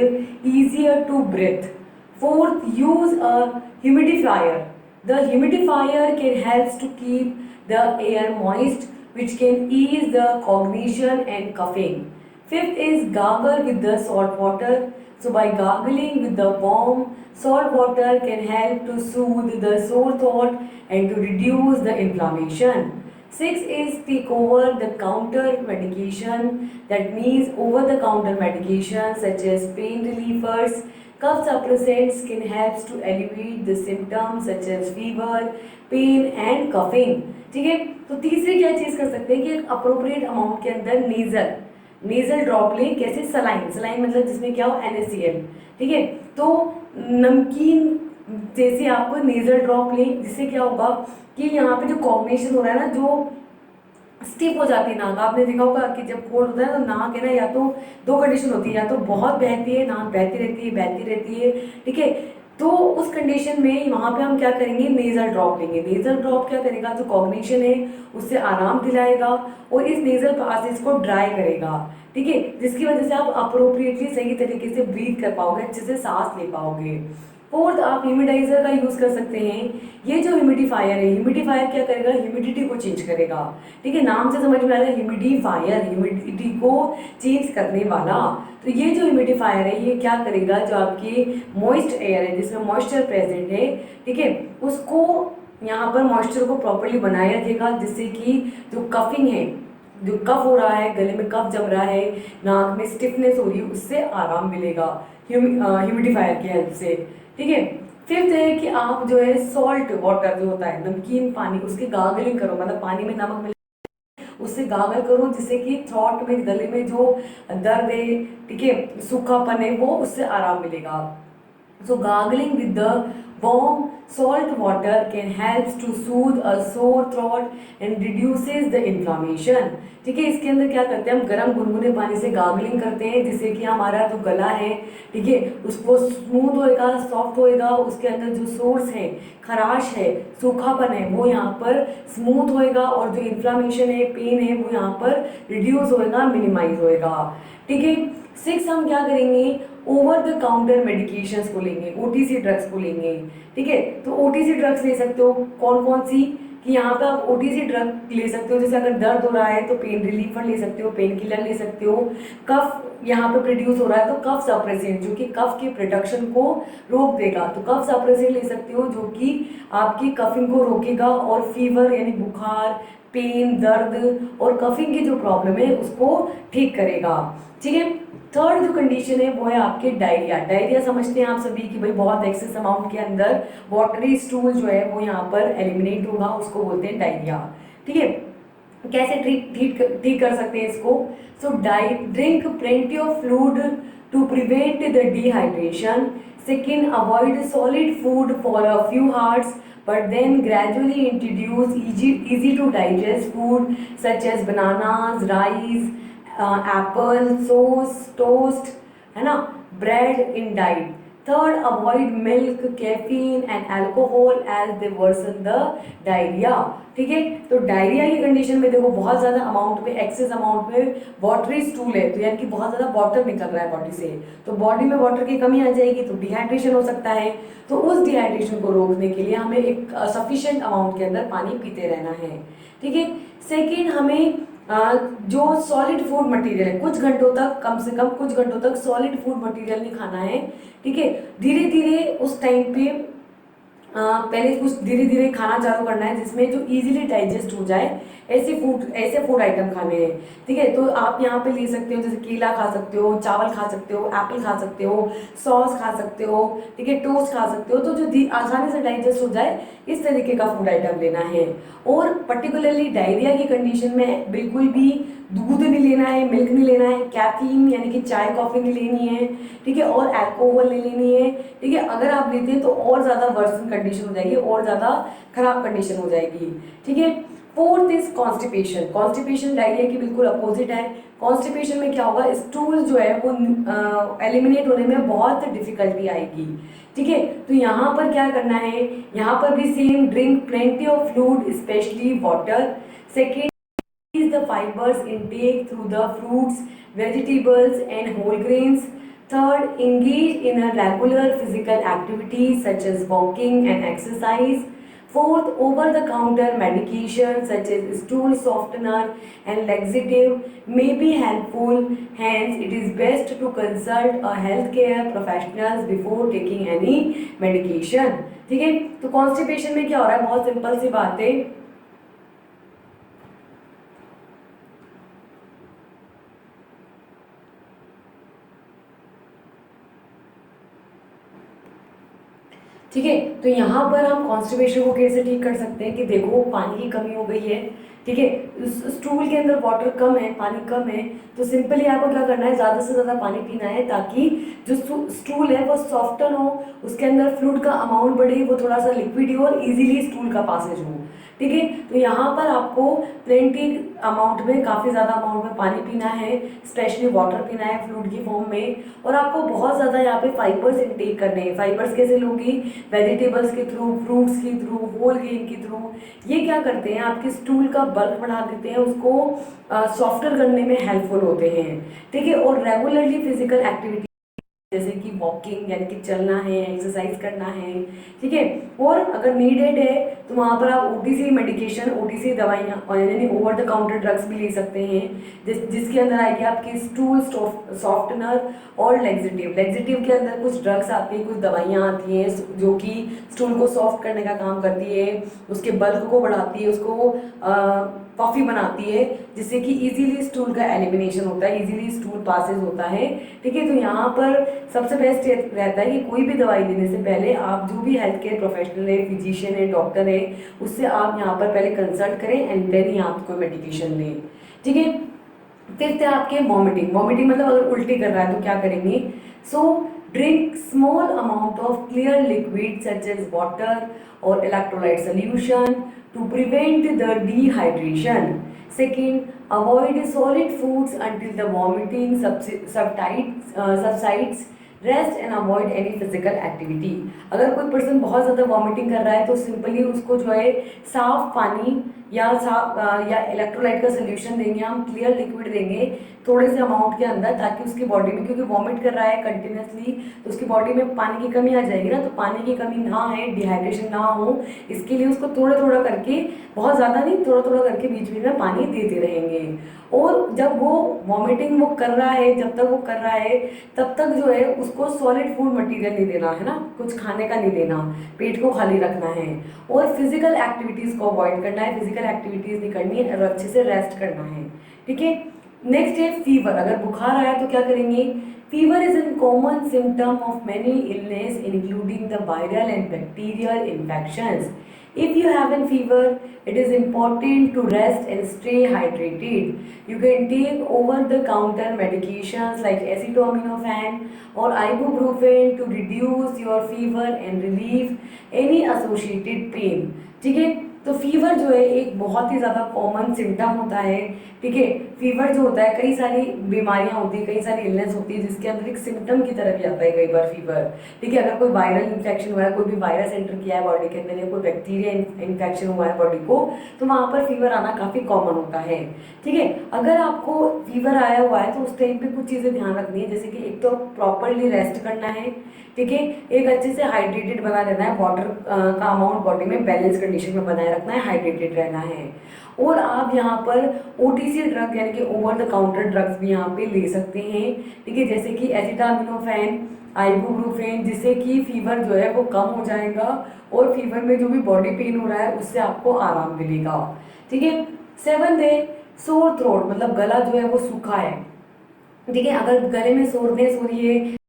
easier to breathe. Fourth, use a humidifier. The humidifier can help to keep the air moist, which can ease the congestition and coughing. Fifth is gargle with the salt water. So by gargling with the warm salt water can help to soothe the sore throat and to reduce the inflammation. Sixth is take over the counter medication, that means over the counter medication such as pain relievers, cough suppressants can help to alleviate the symptoms such as fever, pain and coughing. ठीक है, तो तीसरी क्या चीज़ कर सकते हैं कि appropriate amount के अंदर नेजल ड्रॉप लें। कैसे? सलाइन मतलब जिसमें क्या हो, NaCl, ठीक है। तो नमकीन जैसे आप नेजल ड्रॉप लें, जिससे क्या होगा कि यहाँ पे जो कॉग्निशन हो रहा है ना, जो स्टिफ हो जाती है नाक, आपने देखा होगा कि जब कोल्ड होता है तो नाक है ना, या तो दो कंडीशन होती है, या तो बहुत बहती है नाक, बहती रहती है, ठीक है। तो उस कंडीशन में वहाँ पे हम क्या करेंगे, नेजल ड्रॉप लेंगे। नेजल ड्रॉप क्या करेगा, जो कॉग्निशन है उससे आराम दिलाएगा और इस नेजल पासेज को ड्राई करेगा, ठीक है, जिसकी वजह से आप अप्रोप्रिएटली सही तरीके से ब्रीथ कर पाओगे, अच्छे से सांस ले पाओगे। फोर्थ, आप ह्यूमिडाइजर का यूज़ कर सकते हैं। ये जो ह्यूमिडिफायर है, ह्यूमिडिफायर क्या करेगा, ह्यूमिडिटी को चेंज करेगा, ठीक है, नाम से समझ में आ रहा है, ह्यूमिडिफायर, ह्यूमिडिटी को चेंज करने वाला। तो ये जो ह्यूमिडिफायर है ये क्या करेगा, जो आपकी मॉइस्ट एयर है जिसमें मॉइस्चर प्रेजेंट है, ठीक है, उसको यहाँ पर मॉइस्चर को प्रॉपरली बनाए रखेगा, जिससे कि जो कफिंग है, जो कफ हो रहा है, गले में कफ जम रहा है, नाक में स्टिफनेस हो रही है, उससे आराम मिलेगा ह्यूमिडिफायर की हेल्प से, ठीक है। फिफ्थ है कि आप जो है सॉल्ट वाटर जो होता है, नमकीन पानी, उसकी गार्गलिंग करो, मतलब पानी में नमक मिला उससे गागल करो, जिससे कि थ्रॉट में, गले में जो दर्द है, ठीक है, सूखापन है, वो उससे आराम मिलेगा। So gargling with the warm salt water can helps to soothe a sore throat and reduces the inflammation। ठीक है, इसके अंदर क्या करते हैं हम, गर्म गुनगुने पानी से गार्गलिंग करते हैं, जिससे कि हमारा जो गला है, ठीक है, उसको स्मूथ होएगा, सॉफ्ट होएगा, उसके अंदर जो सोर्स है, खराश है, सूखापन है, वो यहाँ पर स्मूथ होएगा, और जो इन्फ्लामेशन है, पेन है, वो यहाँ पर रिड्यूस होएगा, मिनिमाइज होएगा। ठीक है, सिक्स हम क्या करेंगे, ओवर द काउंटर मेडिकेशंस को लेंगे, ओटीसी ड्रग्स को लेंगे। ठीक है, तो ओटीसी ड्रग्स ले सकते हो, कौन कौन सी, कि यहाँ पे आप ओटीसी ड्रग ले सकते हो, जैसे अगर दर्द हो रहा है तो पेन रिलीफर ले सकते हो, पेन किलर ले सकते हो। कफ यहाँ पे प्रोड्यूस हो रहा है तो कफ सप्रेसेंट, जो कि कफ के प्रोडक्शन को रोक देगा, तो कफ सप्रेसेंट ले सकते हो, जो कि आपकी कफिंग को रोकेगा, और फीवर यानी बुखार, पेन, दर्द और कफिंग की जो प्रॉब्लम है उसको ठीक करेगा। ठीक है, थर्ड जो कंडीशन है वो है आपके डायरिया। डायरिया समझते हैं आप सभी कि भाई बहुत एक्सेस अमाउंट के अंदर वाटरी स्टूल जो है वो यहाँ पर एलिमिनेट होगा, उसको बोलते हैं डायरिया। ठीक है, कैसे ठीक कर सकते हैं इसको, so drink plenty of fluid to prevent the dehydration. Second, avoid solid food for a few hours but then gradually introduce easy to digest food such as bananas, rice, apple, sauce, toast, है ना, bread in diet. Third, avoid milk, caffeine and alcohol as they worsen the diarrhoea. ठीक है, तो diarrhoea की condition में देखो बहुत ज़्यादा अमाउंट में, एक्सेस अमाउंट में वाटरी स्टूल है, तो यानी कि बहुत ज़्यादा वाटर निकल रहा है बॉडी से, तो बॉडी में वाटर की कमी आ जाएगी, तो डिहाइड्रेशन हो सकता है। तो उस डिहाइड्रेशन को रोकने के लिए हमें एक सफिशिएंट अमाउंट के अंदर पानी पीते रहना है। ठीक है, सेकेंड, हमें जो सॉलिड फूड मटेरियल है, कुछ घंटों तक, कम से कम कुछ घंटों तक सॉलिड फूड मटेरियल नहीं खाना है। ठीक है, धीरे धीरे उस टाइम पे पहले कुछ धीरे धीरे खाना चालू करना है, जिसमें जो इजीली डाइजेस्ट हो जाए, ऐसे फूड आइटम खाने हैं। ठीक है, तो आप यहाँ पे ले सकते हो, जैसे केला खा सकते हो, चावल खा सकते हो, एप्पल खा सकते हो, सॉस खा सकते हो, ठीक है, टोस्ट खा सकते हो, तो जो आसानी से डाइजेस्ट हो जाए इस तरीके का फूड आइटम लेना है। और पर्टिकुलरली डायरिया की कंडीशन में बिल्कुल भी दूध नहीं लेना है, मिल्क नहीं लेना है, कैफीन यानी कि चाय कॉफ़ी नहीं लेनी है, ठीक है, और अल्कोहल नहीं लेनी है। ठीक है, अगर आप लेते हैं तो और ज़्यादा वर्सन कंडीशन हो जाएगी, और ज़्यादा खराब कंडीशन हो जाएगी। ठीक है, fourth is constipation. Constipation diarrhoea की बिल्कुल अपोजिट है। कॉन्स्टिपेशन में क्या होगा, स्टूल जो है वो एलिमिनेट होने में बहुत डिफिकल्टी आएगी। ठीक है, तो यहाँ पर क्या करना है, यहाँ पर भी same, drink plenty of fluid specially water. Second, the fibers intake through the fruits, vegetables and whole grains. Third, engage in a regular physical activity such as walking and exercise. Fourth, over-the-counter medication such as stool softener and laxative may be helpful. Hence, it is best to consult a healthcare professionals before taking any medication. ठीक है, तो constipation में क्या हो रहा है, बहुत simple सी बात है। ठीक है, तो यहाँ पर हम कॉन्स्टिपेशन को कैसे ठीक कर सकते हैं कि देखो पानी की कमी हो गई है, ठीक है, स्टूल के अंदर वाटर कम है, पानी कम है, तो सिंपली आपको क्या करना है, ज़्यादा से ज़्यादा पानी पीना है, ताकि जो स्टूल है वो सॉफ्टन हो, उसके अंदर फ्लूइड का अमाउंट बढ़े, वो थोड़ा सा लिक्विड हो और इजीली स्टूल का पासेज हो। ठीक है, तो यहाँ पर आपको प्लेंटी अमाउंट में, काफ़ी ज़्यादा अमाउंट में पानी पीना है, स्पेशली वाटर पीना है फ्लूइड की फॉर्म में, और आपको बहुत ज़्यादा यहाँ पे फाइबर्स इनटेक करने हैं। फाइबर्स कैसे लोगी, वेजिटेबल्स के थ्रू, फ्रूट्स के थ्रू, होल ग्रेन के थ्रू। ये क्या करते हैं, आपके स्टूल का बल्क बढ़ा देते हैं, उसको सॉफ्टर करने में हेल्पफुल होते हैं। ठीक है, और रेगुलरली फिजिकल एक्टिविटी जैसे कि वॉकिंग यानी कि चलना है, एक्सरसाइज करना है। ठीक है, और अगर नीडेड है तो वहाँ पर आप ओटीसी मेडिकेशन, ओटीसी दवाइयाँ यानी ओवर द काउंटर ड्रग्स भी ले सकते हैं, जिसके अंदर आएगी आपकी स्टूल सॉफ्टनर और लेग्जेटिव। लेग्जेटिव के अंदर कुछ ड्रग्स आती हैं, कुछ दवाइयाँ आती हैं जो कि स्टूल को सॉफ्ट करने का काम करती है, उसके बल्क को बढ़ाती है, उसको कॉफ़ी बनाती है, जिससे कि इजीली स्टूल का एलिमिनेशन होता है, इजीली स्टूल पासेज होता है। ठीक है, तो यहाँ पर सबसे बेस्ट रहता है कि कोई भी दवाई लेने से पहले आप जो भी हेल्थ केयर प्रोफेशनल है, फिजिशियन है, डॉक्टर है, उससे आप यहाँ पर पहले कंसल्ट करें एंड देन ही आप कोई मेडिकेशन लें। ठीक है, फिर से आपके वॉमिटिंग मतलब अगर उल्टी कर रहा है तो क्या करेंगे? So drink small amount of clear liquid such as water और electrolyte solution to prevent the dehydration. Second, avoid solid foods until the vomiting subsides. Rest and avoid any physical activity. अगर कोई पर्सन बहुत ज़्यादा vomiting कर रहा है तो simply उसको जो है साफ पानी या इलेक्ट्रोलाइट का सोल्यूशन देंगे, हम क्लियर लिक्विड देंगे थोड़े से अमाउंट के अंदर, ताकि उसकी बॉडी में, क्योंकि वॉमिट कर रहा है कंटिन्यूसली, तो उसकी बॉडी में पानी की कमी आ जाएगी ना, तो पानी की कमी ना है, डिहाइड्रेशन ना हो, इसके लिए उसको थोड़ा थोड़ा करके, बहुत ज़्यादा नहीं, थोड़ा थोड़ा करके बीच बीच में पानी देते रहेंगे। और जब वो वॉमिटिंग वो कर रहा है, जब तक वो कर रहा है तब तक जो है उसको सॉलिड फूड मटेरियल नहीं देना है ना, कुछ खाने का नहीं देना, पेट को खाली रखना है। और फिजिकल एक्टिविटीज़ को अवॉइड करना है, फिजिकल एक्टिविटीज़ नहीं करनी है और अच्छे से रेस्ट करना है। ठीक है, नेक्स्ट है फीवर। अगर बुखार आया तो क्या करेंगे? Fever is an common symptom of many illness including the viral and bacterial infections. If you have a fever, it is important to rest and stay hydrated. You can take over-the-counter medications like acetaminophen or ibuprofen to reduce your fever and relieve any associated pain. ठीक है, तो fever जो है एक बहुत ही ज़्यादा common symptom होता है। ठीक है, फीवर जो होता है, कई सारी बीमारियां होती है, कई सारी इलनेस होती है जिसके अंदर एक सिम्टम की तरह भी आता है कई बार फीवर। ठीक है, अगर कोई वायरल इन्फेक्शन हुआ है, कोई भी वायरस एंटर किया है बॉडी के अंदर, या कोई बैक्टीरिया इन्फेक्शन हुआ है बॉडी को, तो वहाँ पर फीवर आना काफ़ी कॉमन होता है। ठीक है, अगर आपको फीवर आया हुआ है तो उस टाइम पे कुछ चीज़ें ध्यान रखनी है, जैसे कि एक तो प्रॉपरली रेस्ट करना है। ठीक है, एक अच्छे से हाइड्रेटेड बना रहना है, वाटर का अमाउंट बॉडी में बैलेंस कंडीशन में बनाए रखना है, हाइड्रेटेड रहना है। और आप यहाँ पर ओटीसी ड्रग यानी कि ओवर द काउंटर ड्रग्स भी यहाँ पे ले सकते हैं। ठीक है, जैसे कि एसिटामिनोफेन, आइबुप्रोफेन, जिससे कि फीवर जो है वो कम हो जाएगा और फीवर में जो भी बॉडी पेन हो रहा है उससे आपको आराम मिलेगा। ठीक है, 7 है सोर थ्रोट, मतलब गला जो है वो सूखा है। ठीक है, अगर गले में सोरनेस हो रही है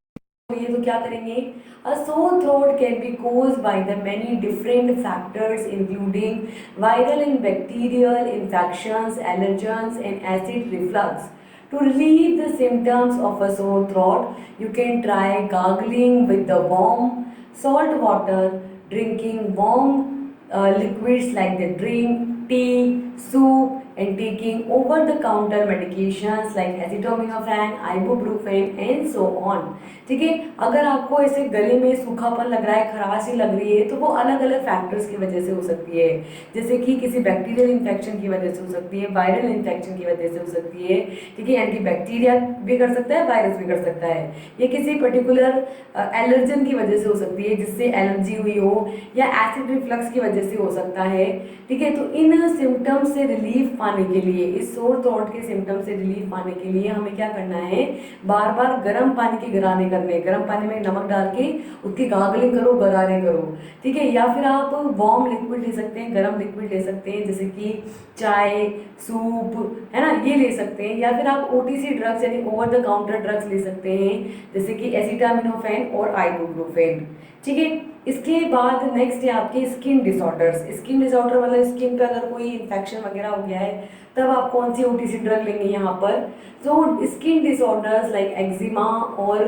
तो क्या करेंगे? A sore throat can be caused by the many different factors including viral and bacterial infections, allergens and acid reflux. To relieve the symptoms of a sore throat, you can try gargling with the warm salt water, drinking warm liquids like the drink, tea, soup, and taking over-the-counter medications like acetaminophen, ibuprofen, and so on. ठीक है, अगर आपको ऐसे गले में सूखापन लग रहा है, खराश ही लग रही है, तो वो अलग अलग फैक्टर्स की वजह से हो सकती है, जैसे कि किसी बैक्टीरियल इन्फेक्शन की वजह से हो सकती है, वायरल इन्फेक्शन की वजह से हो सकती है। ठीक है, यानी कि बैक्टीरिया भी कर सकता है, वायरस भी कर सकता है, ये किसी पर्टिकुलर एलर्जन की वजह से हो सकती है, जिससे एलर्जी हुई हो, या एसिड रिफ्लक्स की वजह से हो सकता है। ठीक है, तो इन सिम्टम्स से रिलीफ पाने के लिए, इस सोर थ्रोट के सिम्टम से रिलीफ पाने के लिए हमें क्या करना है? बार बार गर्म पानी के गरारे करने, गर्म पानी में नमक डाल के उसकी गार्गलिंग करो, गरारे करो। ठीक है, या फिर आप वार्म लिक्विड ले सकते हैं, गर्म लिक्विड ले सकते हैं, जैसे कि चाय, सूप, है ना, ये ले सकते हैं। या फिर आप ओटीसी ड्रग्स यानी ओवर द काउंटर ड्रग्स ले सकते हैं, जैसे कि एसिटामिनोफेन और आइबुप्रोफेन। ठीक है, इसके बाद नेक्स्ट है आपके स्किन डिसऑर्डर्स। स्किन डिसऑर्डर मतलब स्किन पे अगर कोई इन्फेक्शन वगैरह हो गया है, तब आप कौन सी ओटीसी ड्रग लेंगे यहाँ पर? तो स्किन डिसऑर्डर्स लाइक एक्जिमा और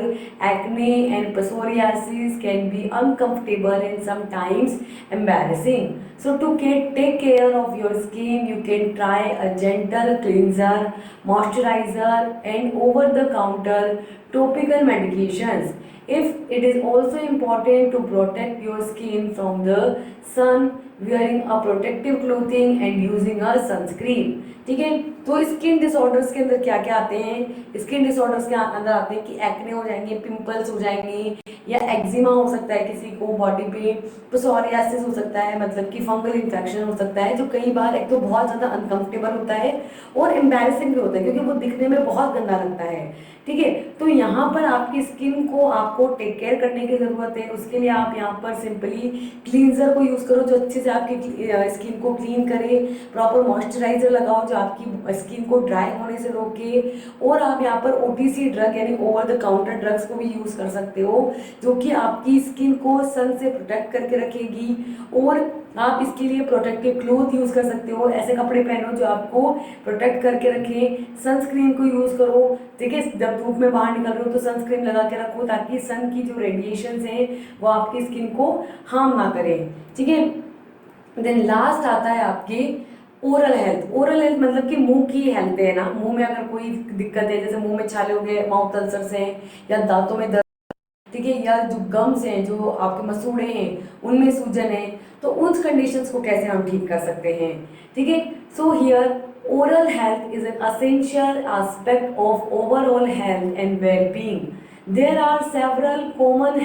acne and psoriasis can be uncomfortable and sometimes embarrassing. So to take care of your skin, you can try a gentle cleanser, moisturizer, and over-the-counter topical medications. If it is also important to protect your skin from the sun, wearing a protective clothing and using a sunscreen. ठीक है, तो skin disorders के अंदर क्या क्या आते हैं? Skin disorders के अंदर आते हैं कि एक्ने हो जाएंगे, पिंपल्स हो जाएंगे, या एक्जिमा हो सकता है किसी को बॉडी पे, psoriasis हो सकता है, मतलब कि फंगल इन्फेक्शन हो सकता है, जो कई बार एक तो बहुत ज़्यादा अनकंफर्टेबल होता है और एम्बैरेसिंग भी होता है क्योंकि वो दिखने में बहुत गंदा लगता है। ठीक है, तो यहाँ पर आपकी स्किन को आपको टेक केयर करने की ज़रूरत है। उसके लिए आप यहाँ पर सिंपली क्लींजर को यूज़ करो जो अच्छे से आपकी स्किन को क्लीन करे, प्रॉपर मॉइस्चराइजर लगाओ जो आपकी स्किन को ड्राई होने से रोके, और आप यहाँ पर OTC ड्रग यानी ओवर द काउंटर ड्रग्स को भी यूज़ कर सकते हो जो कि आपकी स्किन को सन से प्रोटेक्ट करके रखेगी। और आप इसके लिए प्रोटेक्टिव क्लोथ यूज़ कर सकते हो, ऐसे कपड़े पहनो जो आपको प्रोटेक्ट करके रखें। सनस्क्रीन को यूज़ करो, ठीक है, जब धूप में बाहर निकल रहे हो तो सनस्क्रीन लगा के रखो ताकि सन की जो रेडिएशंस हैं वो आपकी स्किन को हार्म ना करें, ठीक है। देन लास्ट आता है आपके ओरल हेल्थ। ओरल हेल्थ मतलब कि मुंह की हेल्थ है ना, मुंह में अगर कोई दिक्कत है, जैसे मुंह में छाले हो गए, माउथ अल्सर्स हैं, या दांतों में दर्द, ठीक है, या जो गम्स हैं, जो आपके मसूड़े हैं उनमें सूजन है, तो उन कंडीशंस को कैसे हम ठीक कर सकते हैं, ठीक है। So here oral health is an essential aspect of overall health and well-being. There are several common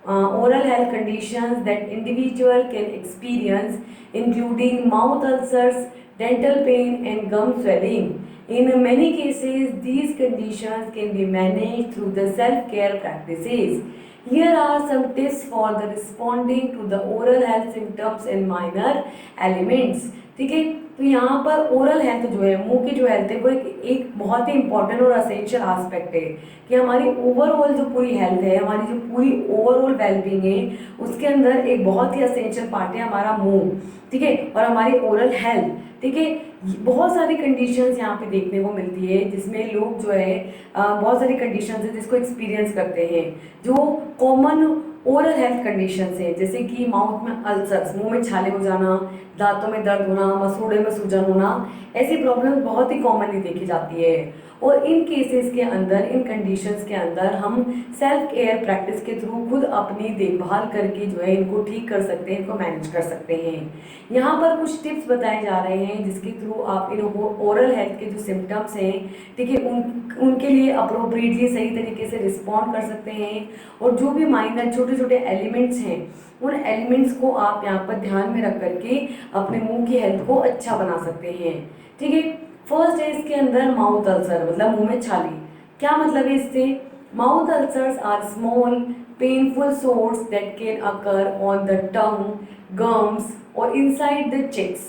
oral health conditions that individual can experience, including mouth ulcers, dental pain, and gum swelling. In many cases, these conditions can be managed through the self-care practices. Here are some tips for the responding to the oral health symptoms and minor ailments. ठीक है, तो यहाँ पर oral health जो है, मुंह की जो हेल्थ है, वो एक बहुत ही इंपॉर्टेंट और असेंशियल एस्पेक्ट है कि हमारी ओवरऑल जो पूरी हेल्थ है, हमारी जो पूरी ओवरऑल वेलबींग है, उसके अंदर एक बहुत ही असेंशियल पार्ट है हमारा मुंह, ठीक है, और हमारी ओरल हेल्थ, ठीक है। बहुत सारी कंडीशंस यहाँ पे देखने को मिलती है जिसमें लोग जो है बहुत सारी कंडीशंस है जिसको एक्सपीरियंस करते हैं, जो कॉमन ओरल हेल्थ कंडीशंस हैं, जैसे कि माउथ में अल्सर्स, मुंह में छाले हो जाना, दांतों में दर्द होना, मसूड़े में सूजन होना, ऐसी प्रॉब्लम बहुत ही कॉमनली देखी जाती है। और इन केसेस के अंदर, इन कंडीशंस के अंदर हम सेल्फ केयर प्रैक्टिस के थ्रू खुद अपनी देखभाल करके जो है इनको ठीक कर सकते हैं, इनको मैनेज कर सकते हैं। यहाँ पर कुछ टिप्स बताए जा रहे हैं जिसके थ्रू आप इन ओरल हेल्थ के जो सिम्टम्स हैं, ठीक है, उनके लिए अप्रोप्रिएटली सही तरीके से रिस्पॉन्ड कर सकते हैं, और जो भी माइनर छोटे छोटे एलिमेंट्स हैं उन एलिमेंट्स को आप यहाँ पर ध्यान में रख करके अपने मुंह की हेल्थ को अच्छा बना सकते हैं, ठीक है। फर्स्ट है इसके अंदर माउथ अल्सर, मतलब मुंह में छाली। क्या मतलब है इससे? Mouth ulcers are small painful sores that can occur on the tongue, gums और inside the cheeks.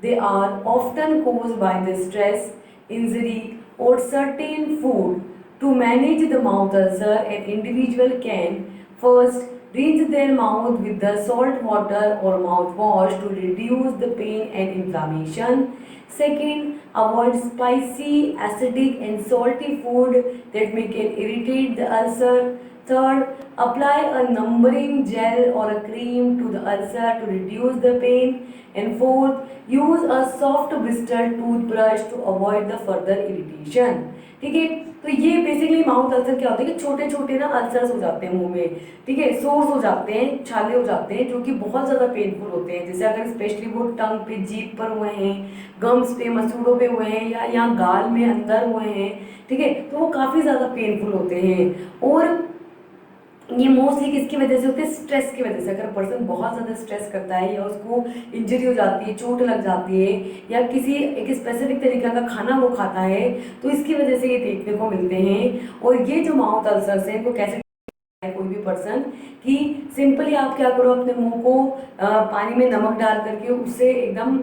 They are often caused by the stress, injury or certain food. To manage the mouth ulcer, an individual can first rinse their mouth with the salt water or mouthwash to reduce the pain and inflammation. Second, avoid spicy, acidic and salty food that may can irritate the ulcer. Third, apply a numbing gel or a cream to the ulcer to reduce the pain. And fourth, use a soft bristle toothbrush to avoid the further irritation. ठीक है, तो ये basically mouth ulcer क्या होता है कि छोटे छोटे ना अल्सर्स हो जाते हैं मुंह में, ठीक है, सोर्स हो जाते हैं, छाले हो जाते हैं जो कि बहुत ज़्यादा पेनफुल होते हैं। जैसे अगर स्पेशली वो टंग पे, जीभ पर हुए हैं, गम्स पे, मसूड़ों पे हुए हैं, या यहाँ गाल में अंदर हुए हैं, ठीक है, तो वो काफ़ी ज़्यादा पेनफुल होते हैं। और ये मोस्टली किसकी वजह से होते हैं? स्ट्रेस की वजह से। अगर पर्सन बहुत ज़्यादा स्ट्रेस करता है, या उसको इंजरी हो जाती है, चोट लग जाती है, या किसी एक स्पेसिफिक तरीके का खाना वो खाता है, तो इसकी वजह से ये देखने को मिलते हैं। और ये जो माउथ अल्सर्स हैं इनको कैसे कोई भी पर्सन कि सिंपली आप क्या करो, अपने मुंह को पानी में नमक डाल करके उससे एकदम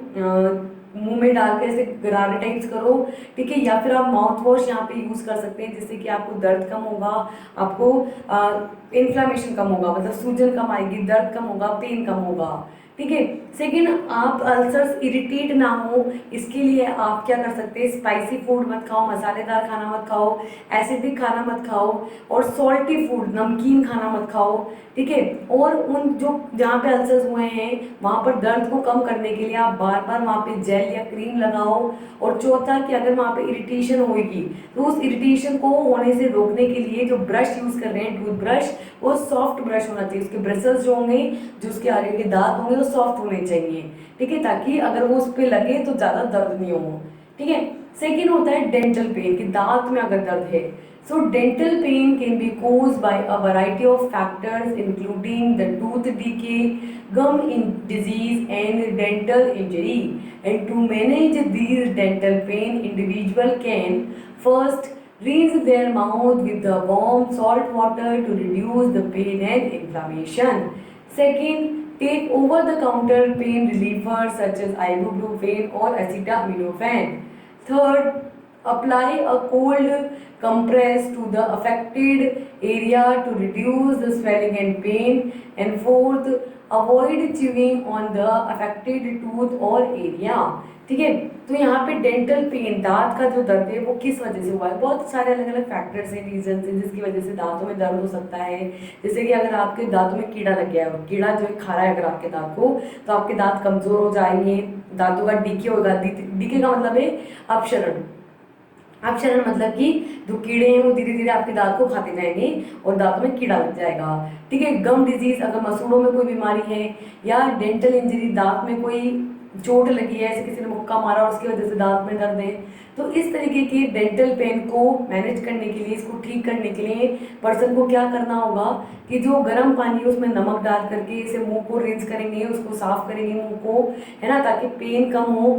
मुंह में डाल के ऐसे गरारे टाइप्स करो, ठीक है, या फिर आप माउथ वॉश यहाँ पे यूज़ कर सकते हैं जिससे कि आपको दर्द कम होगा, आपको इन्फ्लामेशन कम होगा, मतलब सूजन कम आएगी, दर्द कम होगा, पेन कम होगा, ठीक है। सेकेंड, आप अल्सर्स इरिटेट ना हो इसके लिए आप क्या कर सकते हैं? स्पाइसी फूड मत खाओ, मसालेदार खाना मत खाओ, एसिडिक खाना मत खाओ, और सॉल्टी फूड, नमकीन खाना मत खाओ, ठीक है। और उन जो जहाँ पे अल्सर्स हुए हैं वहाँ पर दर्द को कम करने के लिए आप बार बार वहाँ पे जेल या क्रीम लगाओ। और चौथा कि अगर वहाँ पे इरिटेशन होगी तो उस इरिटेशन को होने से रोकने के लिए जो ब्रश यूज़ कर रहे हैं, टूथ ब्रश, वो सॉफ्ट ब्रश होना चाहिए, उसके ब्रिसल्स जो होंगे, जो उसके आगे के दांत होंगे वो सॉफ्ट होने चाहिए, ठीक है, ताकि अगर वो उस पर लगे तो ज़्यादा दर्द नहीं हो, ठीक है। सेकेंड होता है डेंटल पेन, कि दांत में अगर दर्द है। So dental pain can be caused by a variety of factors including the tooth decay, disease and dental injury. And to manage these dental pain, individual can first rinse their mouth with the warm salt water to reduce the pain and inflammation. Second, take over the counter pain relievers such as ibuprofen or acetaminophen. Third, apply a cold compress to the affected area to reduce the swelling and pain. And fourth, avoid chewing on the affected tooth or area. ठीक है, तो यहाँ पे dental pen, दांत का जो दर्द है वो किस वजह से हुआ है, बहुत सारे अलग अलग फैक्टर्स हैं, रीजन हैं जिसकी वजह से दांतों में दर्द हो सकता है। जैसे कि अगर आपके दांतों में कीड़ा लग गया है, कीड़ा जो है खा रहा है अगर आपके दांत को, तो आपके दांत कमजोर हो जाएंगे, दांतों का डीके होगा। डीके का मतलब है अपक्षरण। अपक्षरण मतलब कि जो कीड़े हैं वो धीरे धीरे आपके दांत को खाते जाएंगे और दांतों में कीड़ा लग जाएगा। ठीक है, गम डिजीज, अगर मसूड़ों में कोई बीमारी है, या डेंटल इंजरी, दांत में कोई चोट लगी है, ऐसे किसी ने मुक्का मारा और उसकी वजह से दांत में दर्द है, तो इस तरीके के डेंटल पेन को मैनेज करने के लिए, इसको ठीक करने के लिए पर्सन को क्या करना होगा कि जो गर्म पानी है उसमें नमक डाल करके इसे मुंह को रिंस करेंगे, उसको साफ करेंगे मुंह को, है ना, ताकि पेन कम हो,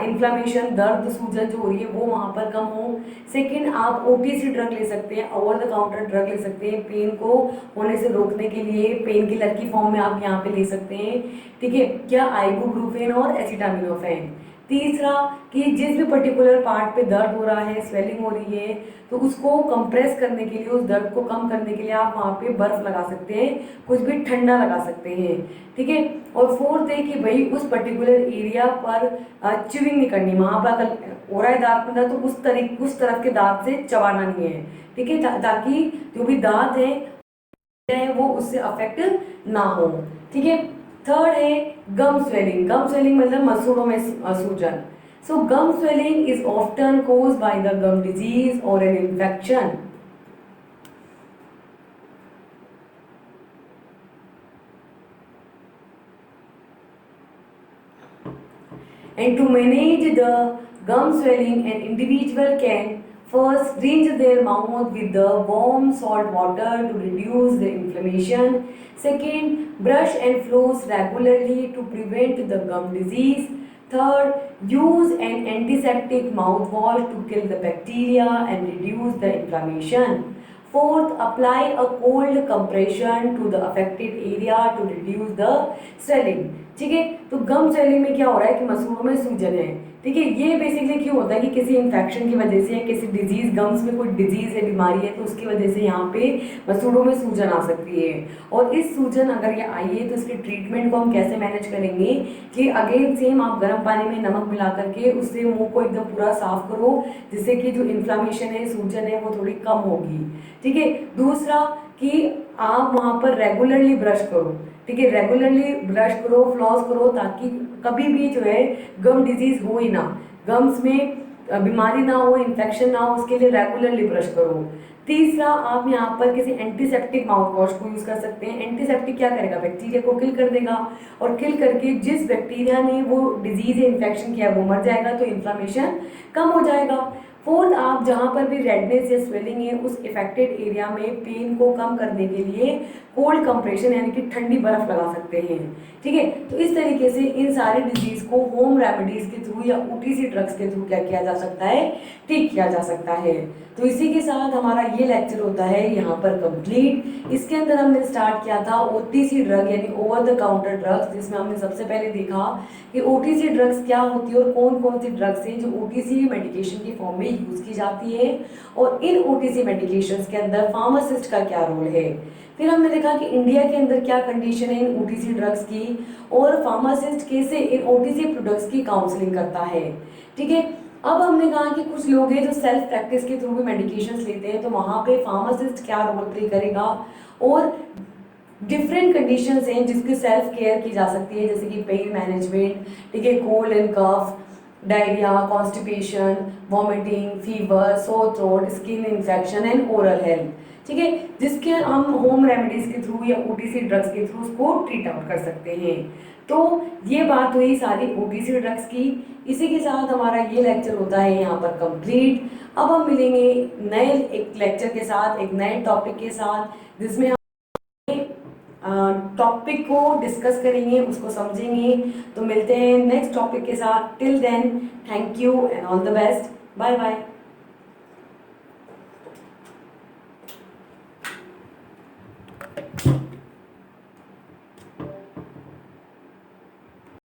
इन्फ्लामेशन, दर्द, सूजन जो हो रही है वो वहाँ पर कम हो। सेकेंड, आप OTC ड्रग ले सकते हैं, ओवर द काउंटर ड्रग ले सकते हैं पेन को होने से रोकने के लिए, पेन किलर की फॉर्म में आप यहाँ पे ले सकते हैं। ठीक है, क्या आइबुप्रोफेन और एसिटामिनोफेन। तीसरा, कि जिस भी पर्टिकुलर पार्ट पे दर्द हो रहा है, स्वेलिंग हो रही है, तो उसको कंप्रेस करने के लिए, उस दर्द को कम करने के लिए आप वहाँ पे बर्फ लगा सकते हैं, कुछ भी ठंडा लगा सकते हैं। ठीक है, और फोर्थ है कि भाई उस पर्टिकुलर एरिया पर च्यूइंग नहीं करनी, वहाँ पर अगर हो रहा है दांत में दर्द तो उस तरफ के दांत से चबाना नहीं है। ठीक है, ताकि जो भी दांत है वो उससे अफेक्ट ना हो। ठीक है, थर्ड है गम स्वेलिंग। गम स्वेलिंग मतलब मसूड़ों में सूजन। So gum swelling is often caused by the gum disease और an infection. And to manage the gum swelling, an individual can first rinse their mouth with the warm salt water to reduce the inflammation. Second, brush and floss regularly to prevent the gum disease. Third, use an antiseptic mouthwash to kill the bacteria and reduce the inflammation. Fourth, apply a cold compression to the affected area to reduce the swelling. ठीक है, तो गम swelling में क्या हो रहा है कि मसूड़ों में सूजन है। ठीक है, ये बेसिकली क्यों होता है कि किसी इन्फेक्शन की वजह से या किसी डिजीज, गम्स में कोई डिजीज है, बीमारी है, तो उसकी वजह से यहाँ पे मसूड़ों में सूजन आ सकती है। और इस सूजन अगर ये आई है तो इसके ट्रीटमेंट को हम कैसे मैनेज करेंगे कि अगेन सेम, आप गर्म पानी में नमक मिला करके उससे मुंह को एकदम पूरा साफ करो, जिससे कि जो इन्फ्लामेशन है, सूजन है, वो थोड़ी कम होगी। ठीक है, दूसरा कि आप वहाँ पर रेगुलरली ब्रश करो। ठीक है, रेगुलरली ब्रश करो, फ्लॉस करो, ताकि कभी भी जो है गम डिजीज हो ही ना, गम्स में बीमारी ना हो, इन्फेक्शन ना हो, उसके लिए रेगुलरली ब्रश करो। तीसरा, आप यहाँ पर किसी एंटीसेप्टिक माउथ वॉश को यूज़ कर सकते हैं। एंटीसेप्टिक क्या करेगा, बैक्टीरिया को किल कर देगा, और किल करके जिस बैक्टीरिया ने वो डिजीज या इन्फेक्शन किया वो मर जाएगा, तो इन्फ्लामेशन कम हो जाएगा। फोर्थ, आप जहाँ पर भी रेडनेस या स्वेलिंग है उस इफेक्टेड एरिया में पेन को कम करने के लिए कोल्ड कंप्रेशन यानी कि ठंडी बर्फ लगा सकते हैं। ठीक है, तो इस तरीके से इन सारे डिजीज को होम रेमेडीज के थ्रू या OTC ड्रग्स के थ्रू क्या किया जा सकता है, ठीक किया जा सकता है। तो इसी के साथ हमारा ये लेक्चर होता है यहाँ पर कंप्लीट। इसके अंदर हमने स्टार्ट किया था OTC ड्रग यानी ओवर द काउंटर ड्रग्स, जिसमें हमने सबसे पहले देखा कि OTC ड्रग्स क्या होती है और कौन कौन सी ड्रग्स हैं जो OTC मेडिकेशन की फॉर्म में यूज की जाती है, और इन OTC मेडिकेशंस के अंदर फार्मासिस्ट का क्या रोल है। फिर हमने देखा कि इंडिया के अंदर क्या कंडीशन है इन OTC ड्रग्स की, और फार्मासिस्ट कैसे इन OTC प्रोडक्ट्स की काउंसलिंग करता है। ठीक है, अब हमने कहा कि कुछ लोग हैं जो सेल्फ प्रैक्टिस के थ्रू भी मेडिकेशंस लेते हैं, तो वहाँ पे फार्मासिस्ट क्या रोल प्ले करेगा, और डिफरेंट कंडीशंस हैं जिसकी सेल्फ केयर की जा सकती है, जैसे कि पेन मैनेजमेंट, ठीक है, cold and cough, diarrhoea, constipation, vomiting, fever, sore throat, skin infection and oral health. ठीक है, जिसके हम होम रेमेडीज के थ्रू या OTC ड्रग्स के थ्रू उसको ट्रीट आउट कर सकते हैं। तो ये बात हुई सारी OTC ड्रग्स की। इसी के साथ हमारा ये लेक्चर होता है यहाँ पर कंप्लीट। अब हम मिलेंगे नए एक लेक्चर के साथ, एक नए टॉपिक के साथ, जिसमें टॉपिक को डिस्कस करेंगे, उसको समझेंगे। तो मिलते हैं नेक्स्ट टॉपिक के साथ। Till then, thank you and all the best. Bye bye.